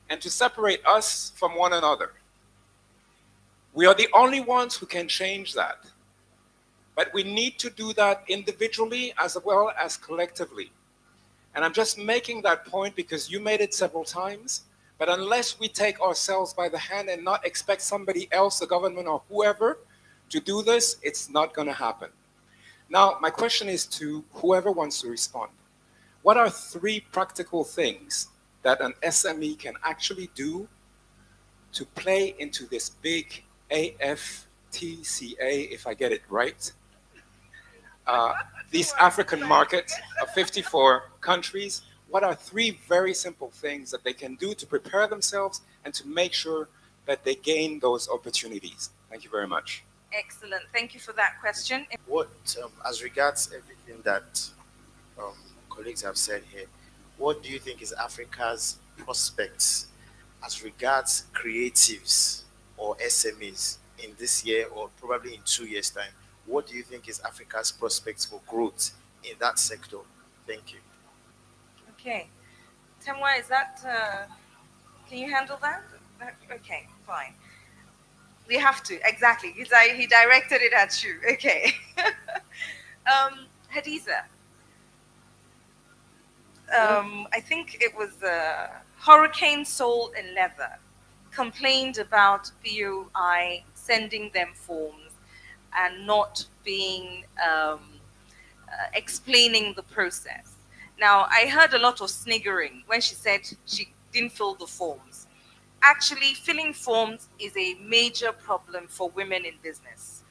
and to separate us from one another. We are the only ones who can change that. But we need to do that individually as well as collectively. And I'm just making that point because you made it several times. But unless we take ourselves by the hand and not expect somebody else, the government or whoever, to do this, it's not going to happen. Now, my question is to whoever wants to respond. What are 3 practical things that an SME can actually do to play into this big AfCFTA, if I get it right, this African market of 54 countries? what are 3 very simple things that they can do to prepare themselves and to make sure that they gain those opportunities? Thank you very much. Excellent. Thank you for that question. What, as regards everything that colleagues have said here, what do you think is Africa's prospects as regards creatives or SMEs in this year or probably in 2 years' time? What do you think is Africa's prospects for growth in that sector? Thank you. Okay. Temwa, is that, can you handle that? Okay, fine. We have to, exactly. He directed it at you. Okay. Hadiza. I think it was Hurricane Soul and Leather complained about BOI sending them forms and not being explaining the process. Now, I heard a lot of sniggering when she said she didn't fill the forms. Actually, filling forms is a major problem for women in business.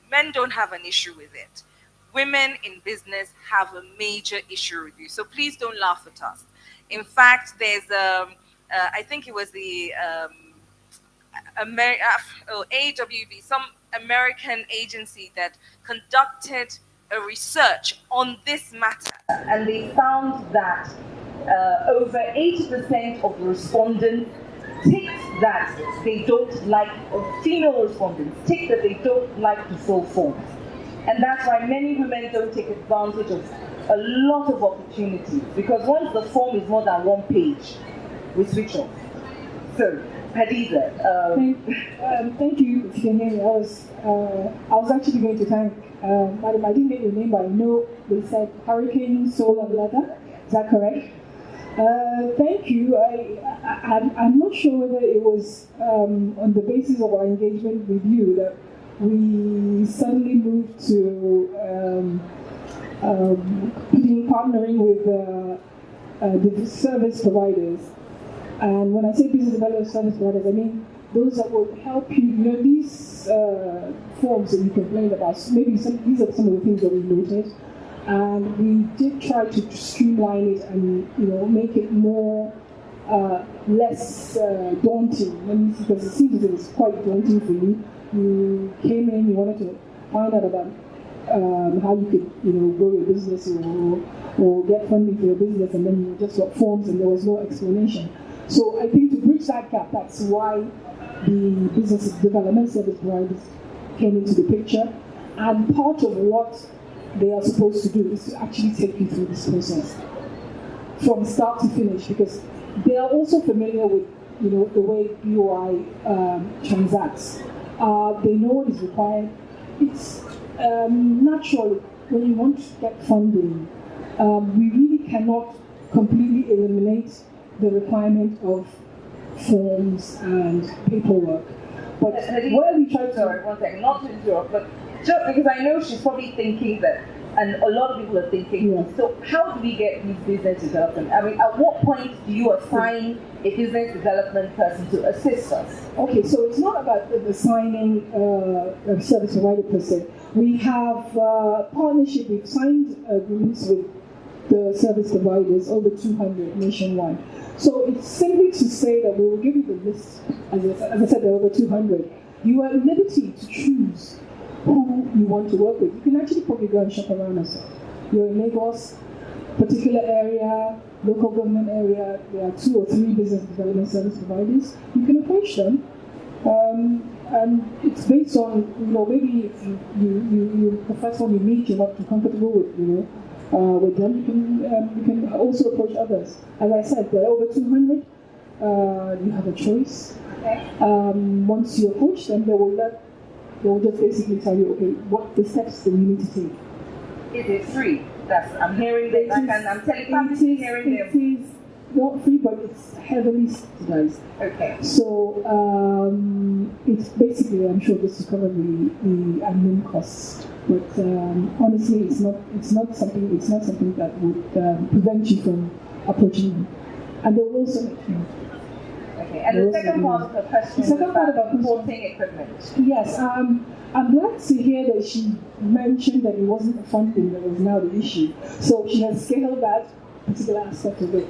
Men don't have an issue with it. Women in business have a major issue with you. So please don't laugh at us. In fact, there's, I think it was the AWB, some American agency that conducted a research on this matter. And they found that over 80% of the respondents ticked that they don't like, or female respondents ticked that they don't like to fill forms. And that's why many women don't take advantage of a lot of opportunities, because once the form is more than 1 page, we switch off. So, Hadiza. Thank you, Akinyemi. I was actually going to thank Madam. I didn't get your name, but I know they said Hurricane Soul and Leather. Is that correct? Thank you. I'm not sure whether it was on the basis of our engagement with you that we suddenly moved to partnering with the service providers. And when I say business development service providers, I mean those that will help you. You know, these forms that you complained about, maybe these are some of the things that we noted. And we did try to streamline it and, you know, make it more, less daunting. Because it seems it was quite daunting for you. You came in, you wanted to find out about how you could, you know, grow your business or get funding for your business, and then you just got forms and there was no explanation. So I think to bridge that gap, that's why the business development service providers came into the picture. And part of what they are supposed to do is to actually take you through this process from start to finish, because they are also familiar with, you know, the way BOI transacts. They know what is required. It's natural when you want to get funding. We really cannot completely eliminate the requirement of forms and paperwork. But where we try to... Sorry, one second, not to interrupt, but just because I know she's probably thinking that, and a lot of people are thinking, yeah. So how do we get these business development? I mean, at what point do you assign a business development person to assist us? Okay, so it's not about assigning a service provider per se. We have partnership, we've signed agreements with the service providers, over 200 nationwide. So it's simply to say that we will give you the list, as I said, there are over 200. You are at liberty to choose who you want to work with. You can actually probably go and shop around us. You're in Lagos, particular area, local government area, there are 2 or 3 business development service providers. You can approach them, and it's based on, you know, maybe if you the first one you meet, you're not too comfortable with, you know, with them, you can also approach others. As I said, there are over 200. You have a choice. Okay. Once you approach them, they will just basically tell you, okay, what the steps that you need to take. Is it free? I'm hearing that, I'm telepathically hearing them. It is not free, but it's heavily subsidized. Okay. So it's basically, I'm sure this is probably the admin costs, but honestly, it's not something that would prevent you from approaching them, and they will also let you know. Okay, and the second part of the question is about importing equipment. Yes, I'm glad to hear that she mentioned that it wasn't the funding that was now the issue. So she has scaled that particular aspect of it.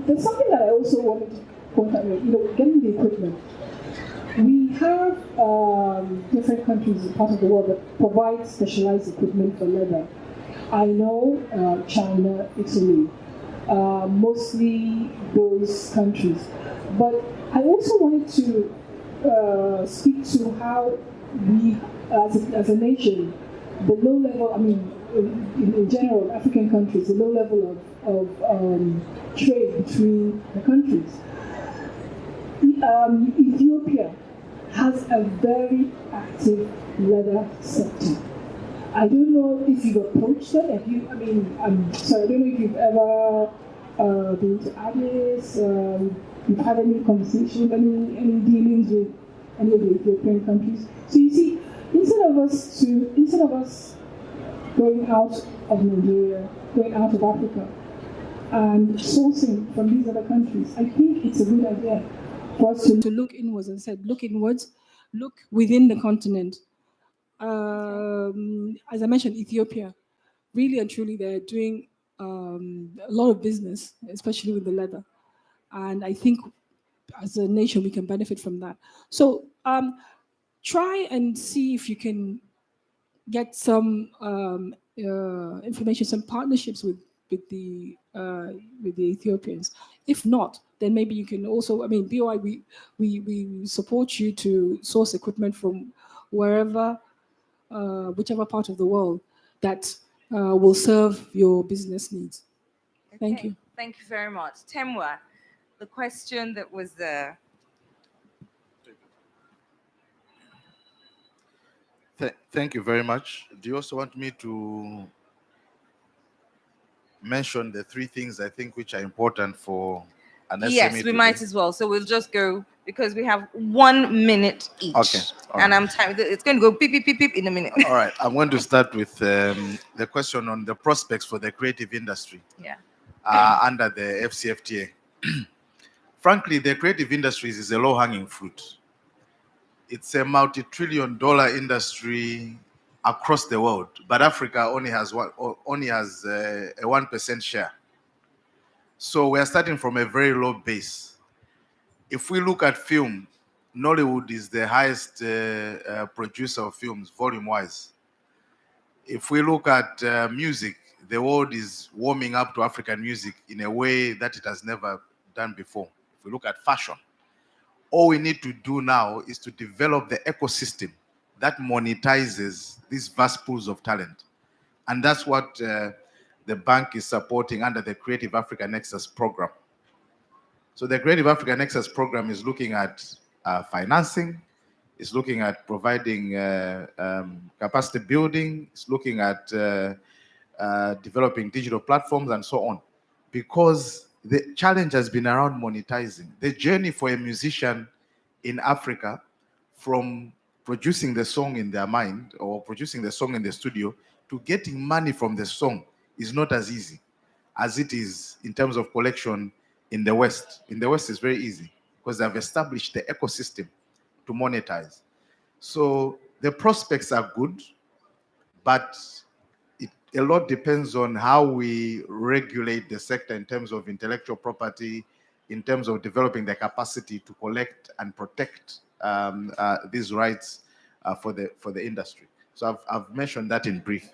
There's something that I also wanted to point out, getting the equipment. We have different countries in part of the world that provide specialized equipment for leather. I know China, Italy, mostly those countries. But I also wanted to speak to how we, as a nation, the low level, in general, African countries, the low level of trade between the countries. Ethiopia has a very active leather sector. I don't know if you've approached them. I'm sorry, I don't know if you've ever been to Addis, you've had any conversation, any dealings with any of the Ethiopian countries. So you see, instead of us going out of Nigeria, going out of Africa, and sourcing from these other countries, I think it's a good idea for us to look inwards and said, look inwards, look within the continent. As I mentioned, Ethiopia, really and truly, they're doing a lot of business, especially with the leather. And I think as a nation, we can benefit from that. So try and see if you can get some information, some partnerships with the Ethiopians. If not, then maybe you can also, BOI, we support you to source equipment from wherever, whichever part of the world that will serve your business needs. Okay. Thank you. Thank you very much. Temwa, the question that was there. Thank you very much. Do you also want me to mention the three things I think which are important for an SME? Yes, we might as well. So we'll just go because we have 1 minute each. Okay. And it's going to go beep, beep, beep, beep in a minute. All right. I'm going to start with the question on the prospects for the creative industry. Yeah. Under the AfCFTA. Frankly, the creative industries is a low-hanging fruit. It's a multi-trillion-dollar industry across the world, but Africa only has a 1% share. So we are starting from a very low base. If we look at film, Nollywood is the highest producer of films, volume-wise. If we look at music, the world is warming up to African music in a way that it has never done before. If we look at fashion, all we need to do now is to develop the ecosystem that monetizes these vast pools of talent. And that's what the bank is supporting under the Creative Africa Nexus program. So the Creative Africa Nexus program is looking at financing, it's looking at providing capacity building, it's looking at developing digital platforms and so on. Because the challenge has been around monetizing. The journey for a musician in Africa from producing the song in their mind or producing the song in the studio to getting money from the song is not as easy as it is in terms of collection in the West. In the West, it's very easy because they've established the ecosystem to monetize. So the prospects are good, but a lot depends on how we regulate the sector in terms of intellectual property, in terms of developing the capacity to collect and protect these rights for the industry. So I've mentioned that in brief.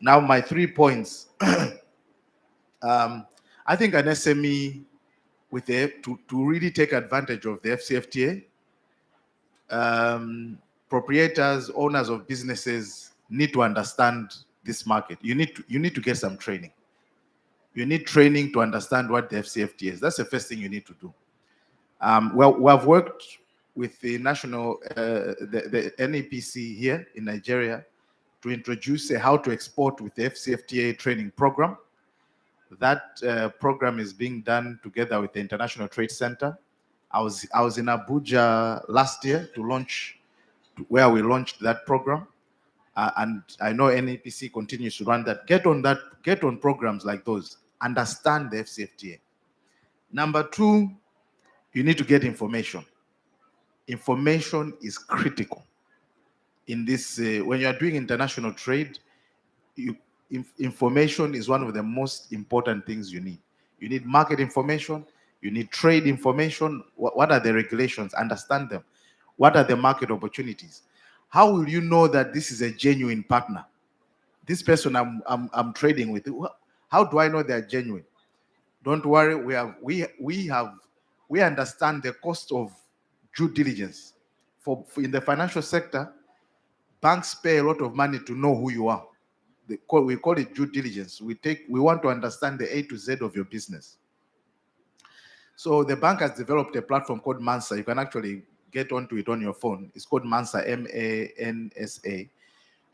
Now my 3 points. I think an SME to really take advantage of the AfCFTA, proprietors, owners of businesses need to understand this market. You need to get some training. You need training to understand what the AfCFTA is. That's the first thing you need to do. Well, we have worked with the national, the NEPC here in Nigeria to introduce a how to export with the AfCFTA training program. That program is being done together with the International Trade Center. I was in Abuja last year where we launched that program. And I know NEPC continues to run that. Get on programs like those. Understand the AfCFTA. Number 2, you need to get information. Information is critical in this. When you are doing international trade, information is one of the most important things you need. You need market information, you need trade information. What are the regulations? Understand them. What are the market opportunities? How will you know that this is a genuine partner? This person I'm trading with, how do I know they're genuine? Don't worry, we understand the cost of due diligence. For in the financial sector, banks pay a lot of money to know who you are. We call it due diligence. We want to understand the A to Z of your business. So the bank has developed a platform called Mansa. You can actually get onto it on your phone. It's called Mansa, M-A-N-S-A.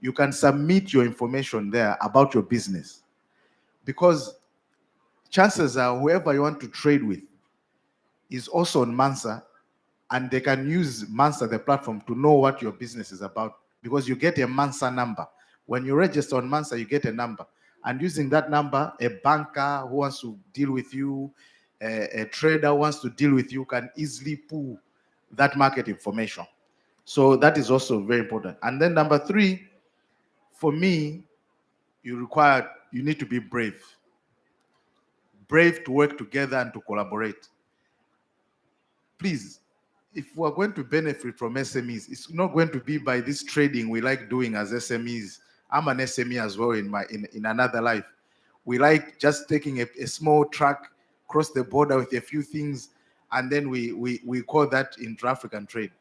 You can submit your information there about your business, because chances are whoever you want to trade with is also on Mansa, and they can use Mansa, the platform, to know what your business is about, because you get a Mansa number. When you register on Mansa, you get a number. And using that number, a banker who wants to deal with you, a trader who wants to deal with you, can easily pull that market information. So that is also very important. And then number three, for me, you need to be brave. Brave to work together and to collaborate. Please, if we're going to benefit from SMEs, it's not going to be by this trading we like doing as SMEs. I'm an SME as well in another life. We like just taking a small truck, cross the border with a few things, and then we call that intra-African trade.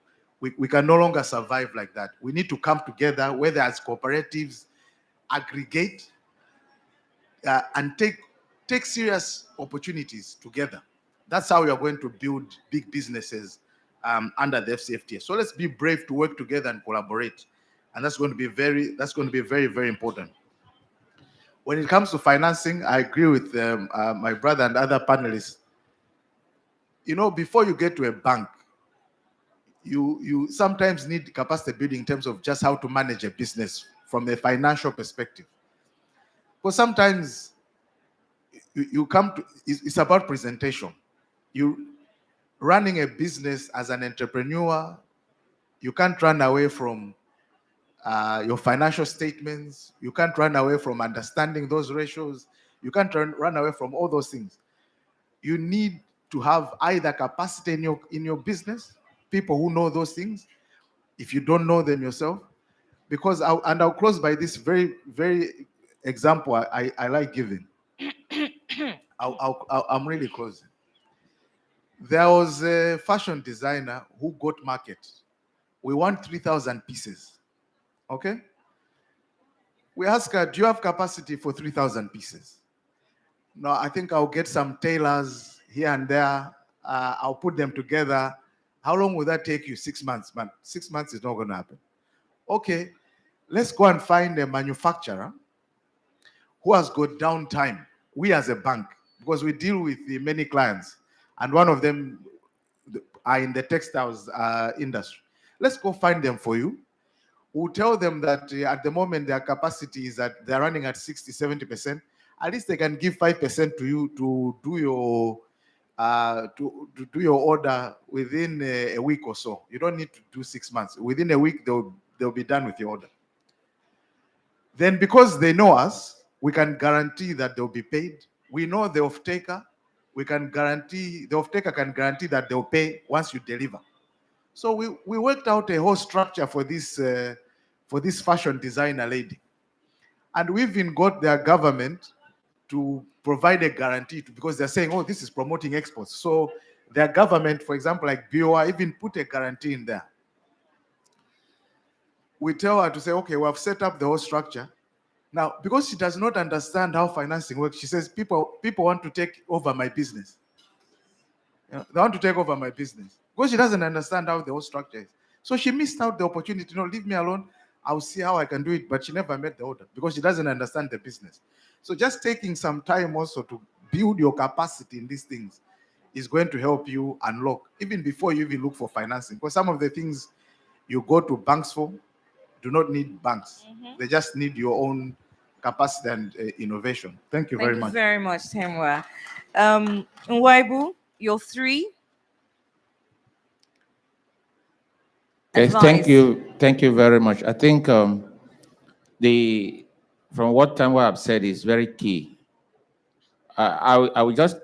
We can no longer survive like that. We need to come together, whether as cooperatives, aggregate, and take serious opportunities together. That's how we are going to build big businesses under the AfCFTA. So let's be brave to work together and collaborate, and that's going to be very, very important. When it comes to financing, I agree with my brother and other panelists. You know, before you get to a bank, you sometimes need capacity building in terms of just how to manage a business from a financial perspective. Because sometimes you come to, it's about presentation. You running a business as an entrepreneur, you can't run away from your financial statements. You can't run away from understanding those ratios. You can't run away from all those things. You need to have either capacity in your business, people who know those things, if you don't know them yourself. Because I'll close by this very, very example I like giving. I'm really closing. There was a fashion designer who got market. We want 3,000 pieces. Okay? We asked her, do you have capacity for 3,000 pieces? No, I think I'll get some tailors here and there. I'll put them together. How long will that take you? 6 months. Man, 6 months is not going to happen. Okay, let's go and find a manufacturer who has got downtime. We as a bank, because we deal with many clients, and one of them are in the textiles industry. Let's go find them for you. We'll tell them that at the moment their capacity is that they're running at 60, 70%. At least they can give 5% to you to do your order within a week or so. You don't need to do 6 months. Within a week, they'll be done with your order. Then because they know us, we can guarantee that they'll be paid. We know the off-taker. We can guarantee, the off-taker can guarantee that they'll pay once you deliver. So we worked out a whole structure for this fashion designer lady. And we even got their government to provide a guarantee because they're saying, oh, this is promoting exports. So their government, for example, like BOA, even put a guarantee in there. We tell her to say, okay, we have set up the whole structure. Now, because she does not understand how financing works, she says, people want to take over my business. You know, they want to take over my business. Because she doesn't understand how the whole structure is. So she missed out the opportunity. No, leave me alone. I'll see how I can do it. But she never met the order because she doesn't understand the business. So just taking some time also to build your capacity in these things is going to help you unlock, even before you even look for financing. Because some of the things you go to banks for do not need banks. They just need your own capacity and innovation. Thank you very much. Thank you very much, Temwa. Nwaibu, your three. Okay, thank you very much. I think the from what Temwa have said is very key. I will just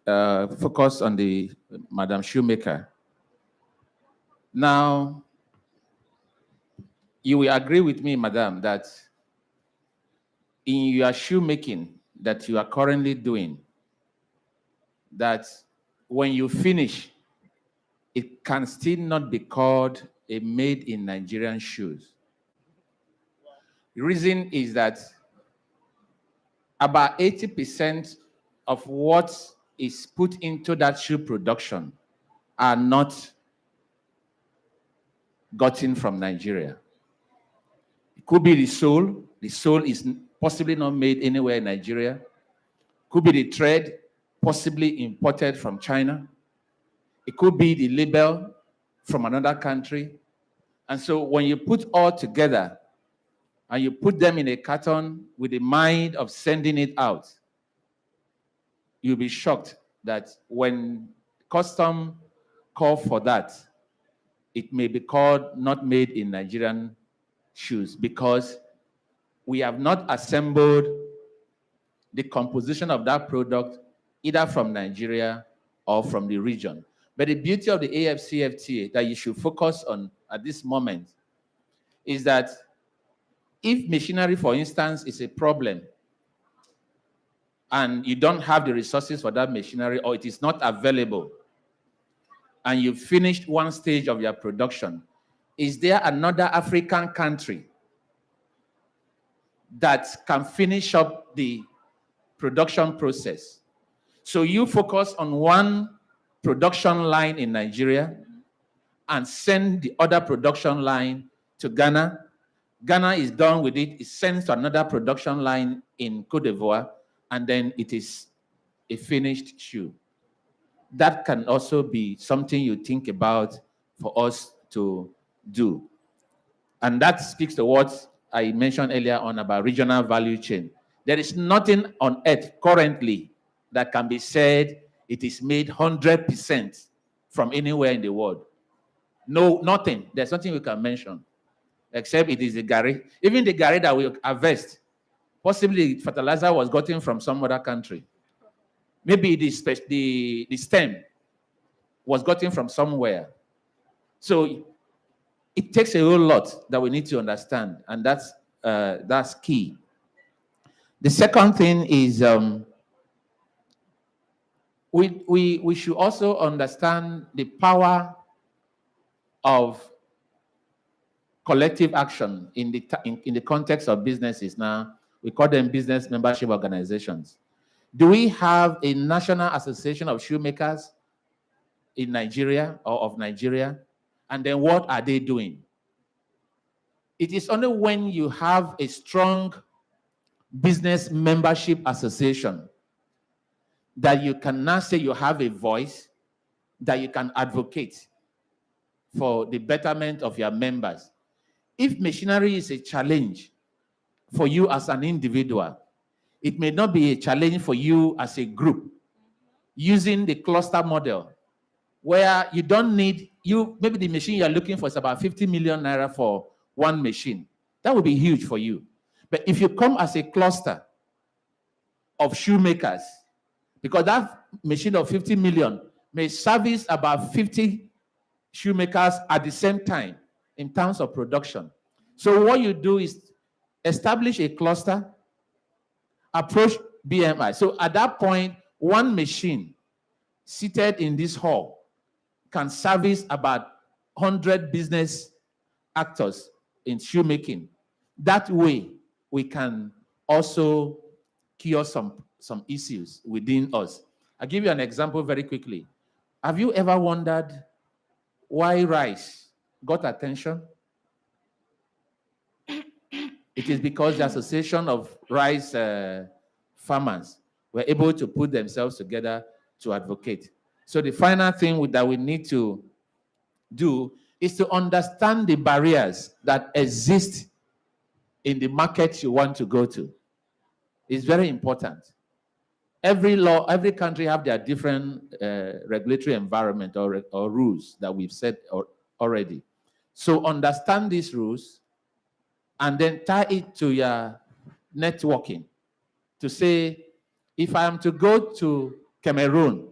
focus on the Madam Shoemaker. Now, you will agree with me, Madam, that in your shoemaking that you are currently doing, that when you finish, it can still not be called a made in Nigerian shoes. The reason is that about 80% of what is put into that shoe production are not gotten from Nigeria. It could be the sole. The sole is possibly not made anywhere in Nigeria. Could be the thread, possibly imported from China. It could be the label from another country. And so when you put all together and you put them in a carton with the mind of sending it out, you'll be shocked that when custom call for that, it may be called not made in Nigerian shoes because we have not assembled the composition of that product either from Nigeria or from the region. But the beauty of the AfCFTA that you should focus on at this moment is that if machinery, for instance, is a problem and you don't have the resources for that machinery or it is not available and you've finished one stage of your production, is there another African country that can finish up the production process? So you focus on one production line in Nigeria and send the other production line to Ghana. Ghana is done with it, it sends to another production line in Cote d'Ivoire, and then it is a finished shoe. That can also be something you think about for us to do. And that speaks to what I mentioned earlier on about regional value chain. There is nothing on earth currently that can be said it is made 100% from anywhere in the world. No, nothing. There's nothing we can mention, except it is the gari. Even the gari that we harvest, possibly the fertilizer was gotten from some other country. Maybe the stem was gotten from somewhere. So it takes a whole lot that we need to understand, and that's key. The second thing is we should also understand the power of collective action in the context of businesses. Now, we call them business membership organizations. Do we have a national association of shoemakers in Nigeria or of Nigeria? And then what are they doing? It is only when you have a strong business membership association that you can now say you have a voice, that you can advocate for the betterment of your members. If machinery is a challenge for you as an individual, it may not be a challenge for you as a group. Using the cluster model, where you don't need, maybe the machine you're looking for is about 50 million naira for one machine. That would be huge for you. But if you come as a cluster of shoemakers, because that machine of 50 million may service about 50 shoemakers at the same time in terms of production. So what you do is establish a cluster, approach BMI. So at that point, one machine seated in this hall can service about 100 business actors in shoemaking. That way, we can also cure some issues within us. I'll give you an example very quickly. Have you ever wondered why rice got attention? It is because the Association of Rice Farmers were able to put themselves together to advocate. So the final thing that we need to do is to understand the barriers that exist in the market you want to go to. It's very important. Every country have their different regulatory environment or rules that we've set already. So understand these rules and then tie it to your networking to say, if I am to go to Cameroon,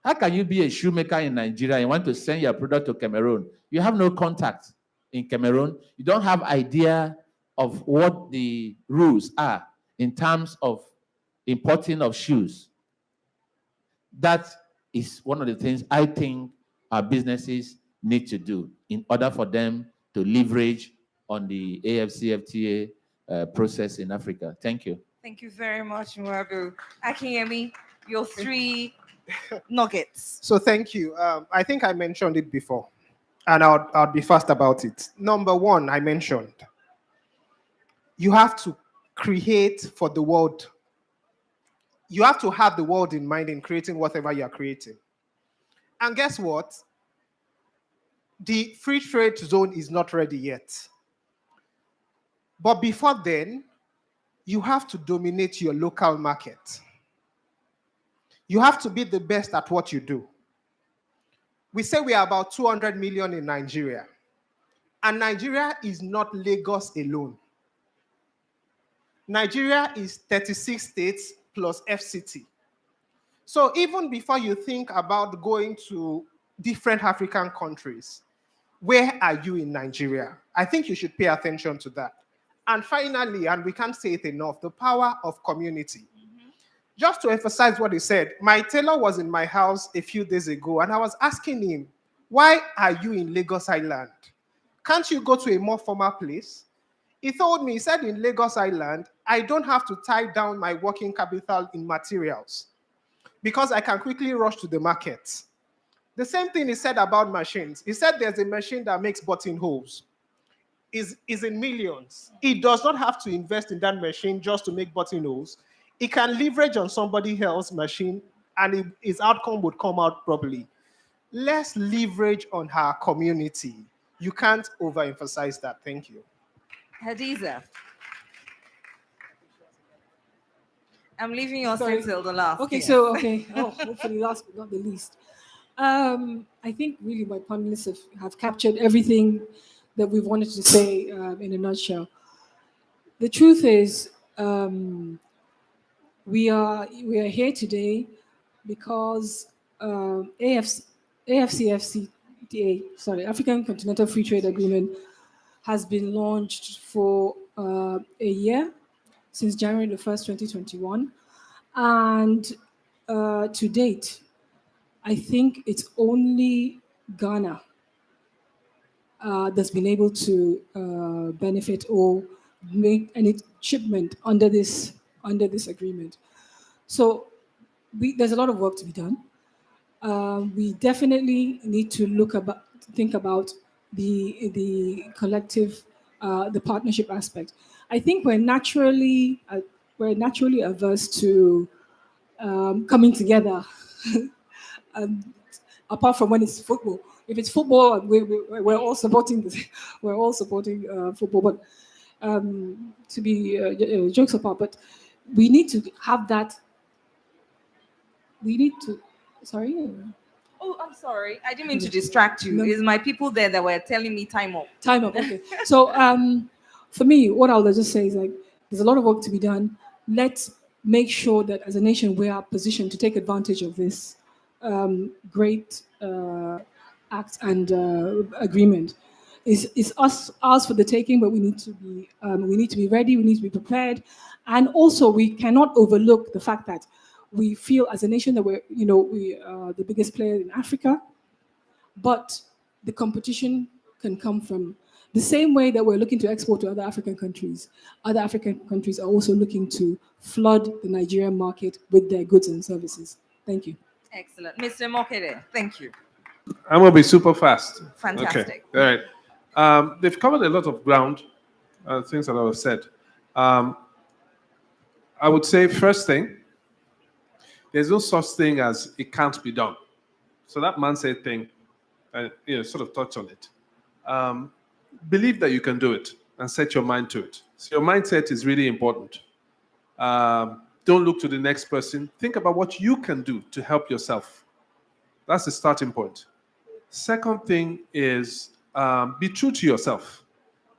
how can you be a shoemaker in Nigeria and want to send your product to Cameroon? You have no contact in Cameroon. You don't have idea of what the rules are in terms of importing of shoes. That is one of the things I think our businesses need to do in order for them to leverage on the AfCFTA process in Africa. Thank you. Thank you very much, Nwaibu. Akinyemi, your 3 nuggets. So thank you. I think I mentioned it before, and I'll be fast about it. Number 1, I mentioned, you have to create for the world. You have to have the world in mind in creating whatever you're creating. And guess what? The free trade zone is not ready yet. But before then, you have to dominate your local market. You have to be the best at what you do. We say we are about 200 million in Nigeria. And Nigeria is not Lagos alone. Nigeria is 36 states plus FCT. So even before you think about going to different African countries, where are you in Nigeria? I think you should pay attention to that. And finally, and we can't say it enough, the power of community. Just to emphasize what he said, my tailor was in my house a few days ago, and I was asking him, why are you in Lagos Island? Can't you go to a more formal place? He told me, he said, in Lagos Island, I don't have to tie down my working capital in materials because I can quickly rush to the market. The same thing he said about machines. He said there's a machine that makes buttonholes. Is in millions. He does not have to invest in that machine just to make buttonholes. He can leverage on somebody else's machine and his outcome would come out properly. Let's leverage on our community. You can't overemphasize that. Thank you. Hadiza. I'm leaving yours until the last. Okay, so, oh, hopefully last but not the least. I think really my panelists have captured everything that we wanted to say in a nutshell. The truth is, we are here today because AfCFTA, African Continental Free Trade Agreement, has been launched for a year, since January the 1st, 2021. And to date, I think it's only Ghana that's been able to benefit or make any shipment under this agreement. So there's a lot of work to be done. We definitely need to think about the collective, the partnership aspect. I think we're naturally averse to coming together. Apart from when it's football. If it's football, we're all supporting this. We're all supporting football. But to be jokes apart, but we need to have that. We need to. Sorry. Oh, I'm sorry. I didn't mean to distract you. No. It's my people there that were telling me time up. Time up. Okay. So for me, what I'll just say is like, there's a lot of work to be done. Let's make sure that as a nation we are positioned to take advantage of this great act and agreement. It's ours for the taking, but we need to be ready. We need to be prepared, and also we cannot overlook the fact that we feel as a nation that we are the biggest player in Africa, but the competition can come from the same way that we're looking to export to other African countries. Other African countries are also looking to flood the Nigerian market with their goods and services. Thank you. Excellent. Mr. Imoukhuede, thank you. I'm going to be super fast. Fantastic. Okay. All right. They've covered a lot of ground, things that I have said. I would say first thing, there's no such thing as it can't be done. So that mindset thing, sort of touch on it. Believe that you can do it and set your mind to it. So your mindset is really important. Don't look to the next person. Think about what you can do to help yourself. That's the starting point. Second thing is be true to yourself.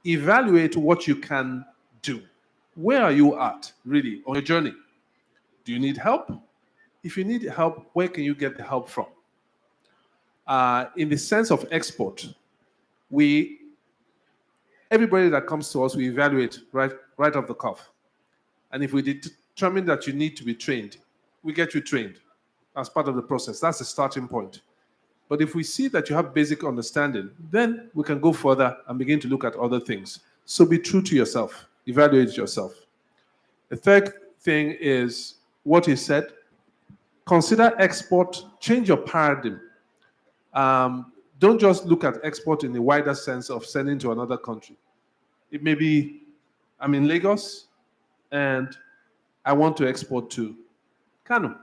Evaluate what you can do. where are you at, really, on your journey? Do you need help? If you need help, where can you get the help from? In the sense of export, everybody that comes to us, we evaluate right off the cuff. And if we determine that you need to be trained, we get you trained as part of the process. That's the starting point. But if we see that you have basic understanding, then we can go further and begin to look at other things. So be true to yourself. Evaluate yourself. The third thing is what he said. Consider export. Change your paradigm. Don't just look at export in the wider sense of sending to another country. It may be, I'm in Lagos, and I want to export to Kano.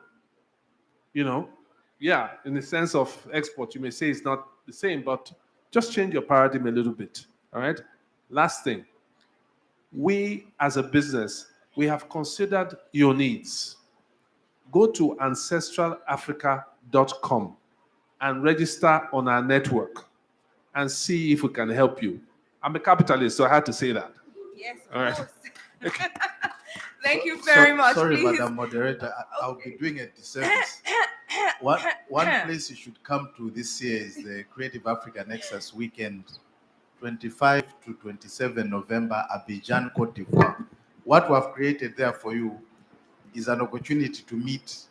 Yeah, in the sense of export, you may say it's not the same, but just change your paradigm a little bit, all right? Last thing, we as a business, we have considered your needs. Go to ancestralafrica.com and register on our network and see if we can help you. I'm a capitalist, so I had to say that. Yes, all right. Okay. Thank you very much. Sorry, please. Madam Moderator, I'll be doing a disservice. One place you should come to this year is the Creative Africa Nexus Weekend, 25 to 27 November, Abidjan, Cote d'Ivoire. What we have created there for you is an opportunity to meet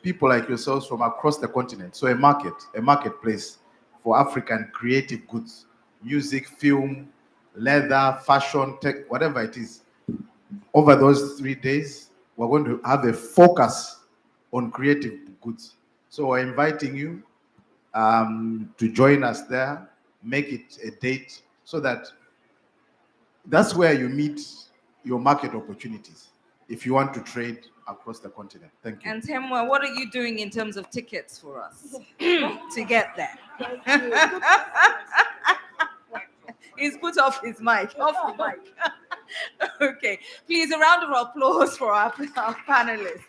people like yourselves from across the continent. So a marketplace for African creative goods, music, film, leather, fashion, tech, whatever it is. Over those 3 days, we're going to have a focus on creative goods. So we're inviting you to join us there, make it a date, so that's where you meet your market opportunities if you want to trade across the continent. Thank you. And Temwa, what are you doing in terms of tickets for us to get there? He's put off his mic. Off the mic. Okay. Please, a round of applause for our panelists.